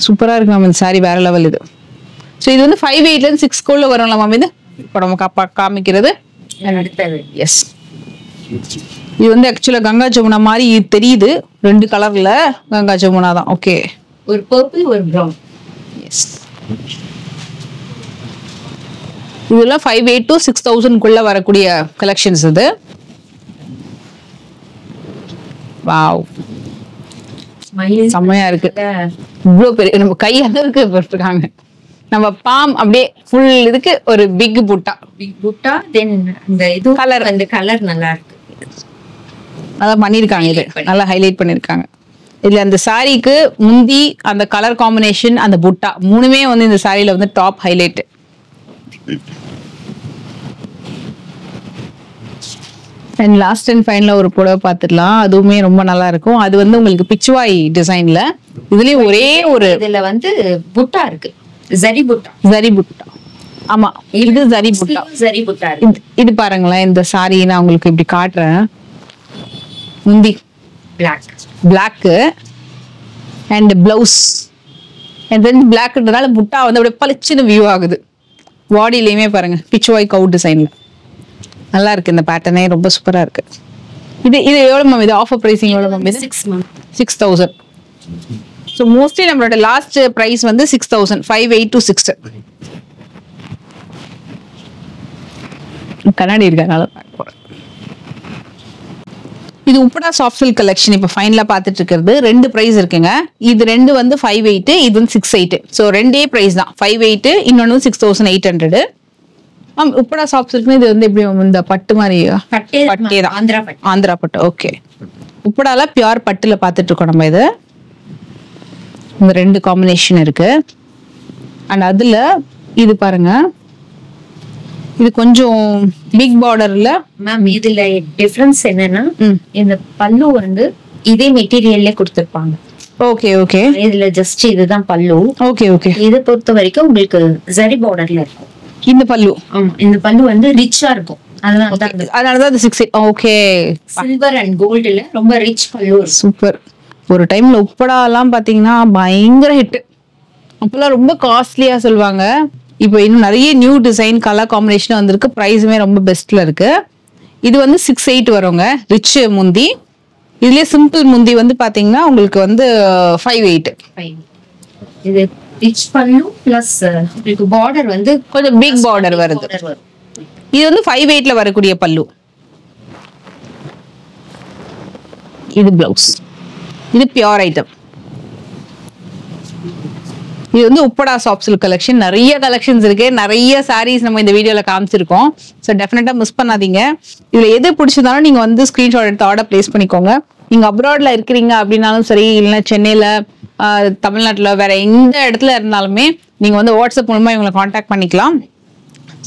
சூப்பரா இருக்கு மேம். இந்த சாரி வேற லெவல். இது ஸோ இது வந்து 58ல இருந்து 6 குள்ள வரும்ல மேம்? இது இப்போ நம்ம காமிக்கிறது. எஸ், இது வந்து ஆக்சுவலா கங்கா ஜமுனா மாதிரி தெரியுது. 2 கலர்ல கங்கா ஜமுனா தான். ஓகே, ஒரு பர்பிள் ஒரு பிரவுன். எஸ், இதெல்லாம் 58 to 6000 குள்ள வரக்கூடிய கலெக்ஷன்ஸ். இது வாவ், செம்மையா இருக்கு. இவ்வளவு பெரிய நம்ம கை அளவுக்கு போட்டிருக்காங்க. நம்ம பாம் அப்படியே ஃபுல் இதுக்கு ஒரு பிக் புட்டா. தென் அந்த இது கலர், அந்த கலர் நல்லா இருக்கு. அதான் பண்ணிருக்காங்க. இது நல்லா ஹைலைட் பண்ணிருக்காங்க. இதுல அந்த சாரிக்கு முந்தி அந்த கலர் காம்பினேஷன், அந்த புட்டா மூணுமே வந்து இந்த சாரியில வந்து top highlight. And last and ஃபைனலா ஒரு புடவை பார்த்துடலாம். அதுவுமே ரொம்ப நல்லா இருக்கும். அது வந்து உங்களுக்கு பிச்சுவாய் டிசைன்ல. இதுலயும் ஒரே ஒரு இதுல வந்து புட்டா இருக்கு, ஜரி புட்டா. ஆமா, இது ஜரி புட்டா இருக்கு. இது பாருங்களேன், இந்த சாரி நான் உங்களுக்கு இப்படி காட்டுறேன். முந்தி black and blouse and then பிளாக்ன்றதால புட்டா வந்து அப்படியே பளிச்சுன்னு வியூ ஆகுது. பாடியிலயுமே பாருங்க பிச்சுவாய் கவுட் டிசைன்ல நல்லா இருக்கு. இந்த பேட்டர்னே ரொம்ப சூப்பரா இருக்கு. இது எவ்வளவு மேம்? இது ஆஃபர் பிரைசிங் எவ்வளவு மேம்? இது 6000. ஸோ மோஸ்ட்லி நம்மளோட லாஸ்ட் பிரைஸ் வந்து 6000, 58 to 6. கண்ணாடி இருக்கனால இது உப்படா சாஃப்ட் சில்க் கலெக்ஷன். இப்போ ஃபைனலா பார்த்துட்டு இருக்கிறது 2 பிரைஸ் இருக்குங்க. இது 2 வந்து 58, இது வந்து 68. ஸோ 2 பிரைஸ் தான், 58, இன்னொன்னு 6800. உப்படா சாஃப்ட் சில்க்னு இது வந்து எப்படி இந்த பட்டு மாதிரி? பட்டே தான், ஆந்திரா பட்டு. ஓகே, உப்படால பியூர் பட்டுல பார்த்துட்டு இருக்கோம் நம்ம. இது இந்த 2 காம்பினேஷன் இருக்கு. அண்ட் அதுல இது பாருங்க, இது கொஞ்சம் பிக் பார்டர்ல. மேம் இதுல டிஃபரன்ஸ் என்னன்னா இந்த பல்லு வந்து இதே மெட்டீரியல்ல கொடுத்திருப்பாங்க. Okay okay. இதுல ஜஸ்ட் இதுதான் பல்லு. Okay okay. இதை பொறுத்த வரைக்கும் உங்களுக்கு ஜரி பார்டர்ல இருக்கும் இந்த பல்லு. ஆமா, இந்த பல்லு வந்து ரிச்சா இருக்கும். அதனாலதான் அது 6. ஓகே. சில்வர் அண்ட் கோல்டுல ரொம்ப ரிச் பல்லு. சூப்பர். ஒரு டைம்ல உப்படா எல்லாம் பாத்தீங்கன்னா பயங்கர ஹிட். அப்பெல்லாம் ரொம்ப காஸ்ட்லியா சொல்லுவாங்க. இப்போ இன்னும் நிறைய நியூ டிசைன் கலர் காம்பினேஷன் வந்திருக்கு. ப்ரைஸுமே ரொம்ப பெஸ்ட்ல இருக்கு. இது வந்து 6'8" வருங்க ரிச் முந்தி. இதுலயே சிம்பிள் முந்தி வந்து பாத்தீங்கன்னா உங்களுக்கு வந்து 5'8". இது ரிச் பல்லு பிளஸ் உங்களுக்கு பார்டர் வந்து கொஞ்சம் பிக் பார்டர் வருது. இது வந்து 5'8" வரக்கூடிய பல்லு. இது பிளவுஸ். இது பியூர் ஐட்டம். இது வந்து உப்படா சாஃப்ட் சில்க் கலெக்ஷன். நிறைய கலெக்ஷன்ஸ் இருக்கு, நிறைய சாரீஸ் நம்ம இந்த வீடியோல காமிச்சிருக்கோம். ஸோ டெஃபினட்டா மிஸ் பண்ணாதீங்க. இதுல எது பிடிச்சதாலும் நீங்க வந்து ஸ்கிரீன்ஷாட் எடுத்து ஆர்டர் பிளேஸ் பண்ணிக்கோங்க. நீங்க அப்ராட்ல இருக்கிறீங்க அப்படின்னாலும் சரி, இல்லைன்னா சென்னையில, தமிழ்நாட்டுல வேற எந்த இடத்துல இருந்தாலுமே நீங்க வந்து வாட்ஸ்அப் மூலமா இவங்களை கான்டாக்ட் பண்ணிக்கலாம்.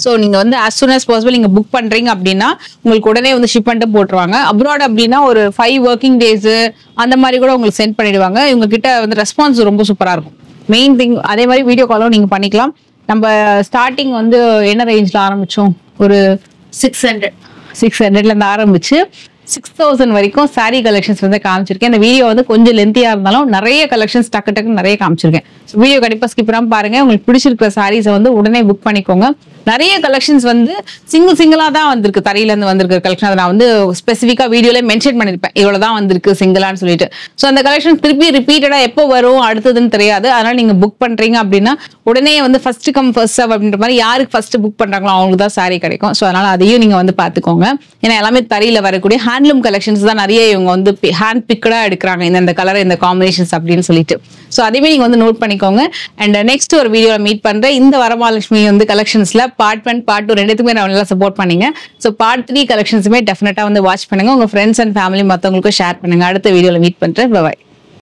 ஸோ நீங்க வந்து as soon as possible நீங்க புக் பண்றீங்க அப்படின்னா உங்களுக்கு உடனே வந்து ஷிப் பண்ணிட்டு போட்டுருவாங்க. அப்ராட் அப்படின்னா ஒரு 5 working days அந்த மாதிரி கூட உங்களுக்கு சென்ட் பண்ணிடுவாங்க. இவங்க கிட்ட வந்து ரெஸ்பான்ஸ் ரொம்ப சூப்பரா இருக்கும். மெயின் திங் அதே மாதிரி வீடியோ காலும் நீங்க பண்ணிக்கலாம். நம்ம ஸ்டார்டிங் வந்து என்ன ரேஞ்ச்ல ஆரம்பிச்சோம்? ஒரு 600ல இருந்து ஆரம்பிச்சு 6000 வரைக்கும் சாரி கலெக்ஷன்ஸ் வந்து காமிச்சிருக்கேன். இந்த வீடியோ வந்து கொஞ்சம் லென்த்தியா இருந்தாலும் நிறைய கலெக்ஷன்ஸ் டக்கு நிறைய காமிச்சிருக்கேன். வீடியோ கண்டிப்பா ஸ்கிப் பண்ணாம பாருங்க. உங்களுக்கு பிடிச்சிருக்கிற சாரீஸை வந்து உடனே புக் பண்ணிக்கோங்க. நிறைய கலெக்ஷன்ஸ் வந்து சிங்கிளா தான் வந்திருக்கு. தரையில இருந்து வந்திருக்க கலெக்ஷன் அதை நான் வந்து ஸ்பெசிஃபிக்கா வீடியோல மென்ஷன் பண்ணிருப்பேன், இவ்வளவுதான் வந்திருக்கு சிங்கிளான்னு சொல்லிட்டு. ஸோ அந்த கலெக்ஷன் திருப்பி ரிப்பீட்டடா எப்போ வரும் அடுத்ததுன்னு தெரியாது. அதனால நீங்க புக் பண்றீங்க அப்படின்னா உடனே வந்து ஃபர்ஸ்ட் கம் ஃபர்ஸ்ட் சர்வ் அப்படின்ற மாதிரி யாருக்கு ஃபர்ஸ்ட் புக் பண்றாங்களோ அவங்களுக்கு தான் சாரி கிடைக்கும். ஸோ அதனால அதையும் நீங்க வந்து பாத்துக்கோங்க. ஏன்னா எல்லாமே தரையில வரக்கூடிய ஹேண்ட்லூம் கலெக்ஷன்ஸ் தான் நிறைய இவங்க வந்து ஹேண்ட் பிக்கடா எடுக்கிறாங்க, இந்த கலர் இந்த காம்பினேஷன்ஸ் அப்படின்னு சொல்லிட்டு. ஸோ அதையுமே நீங்க வந்து நோட் பண்ணிக்கோங்க. அண்ட் நெக்ஸ்ட் ஒரு வீடியோல மீட் பண்றேன். இந்த வரமகாலட்சுமி வந்து கலெக்ஷன்ஸ்ல பார்ட் 1 பார்ட் 2 ரெண்டுத்துக்குமே நான் நல்லா சப்போர்ட் பண்ணீங்க. ஸோ பார்ட் 3 கலெக்ஷன்ஸுமே டெஃபினட்டா வந்து வாட்ச் பண்ணுங்க. உங்க ஃப்ரெண்ட்ஸ் அண்ட் ஃபேமிலி மற்றவங்களுக்கும் ஷேர் பண்ணுங்க. அடுத்த வீடியோல மீட் பண்றேன். பை.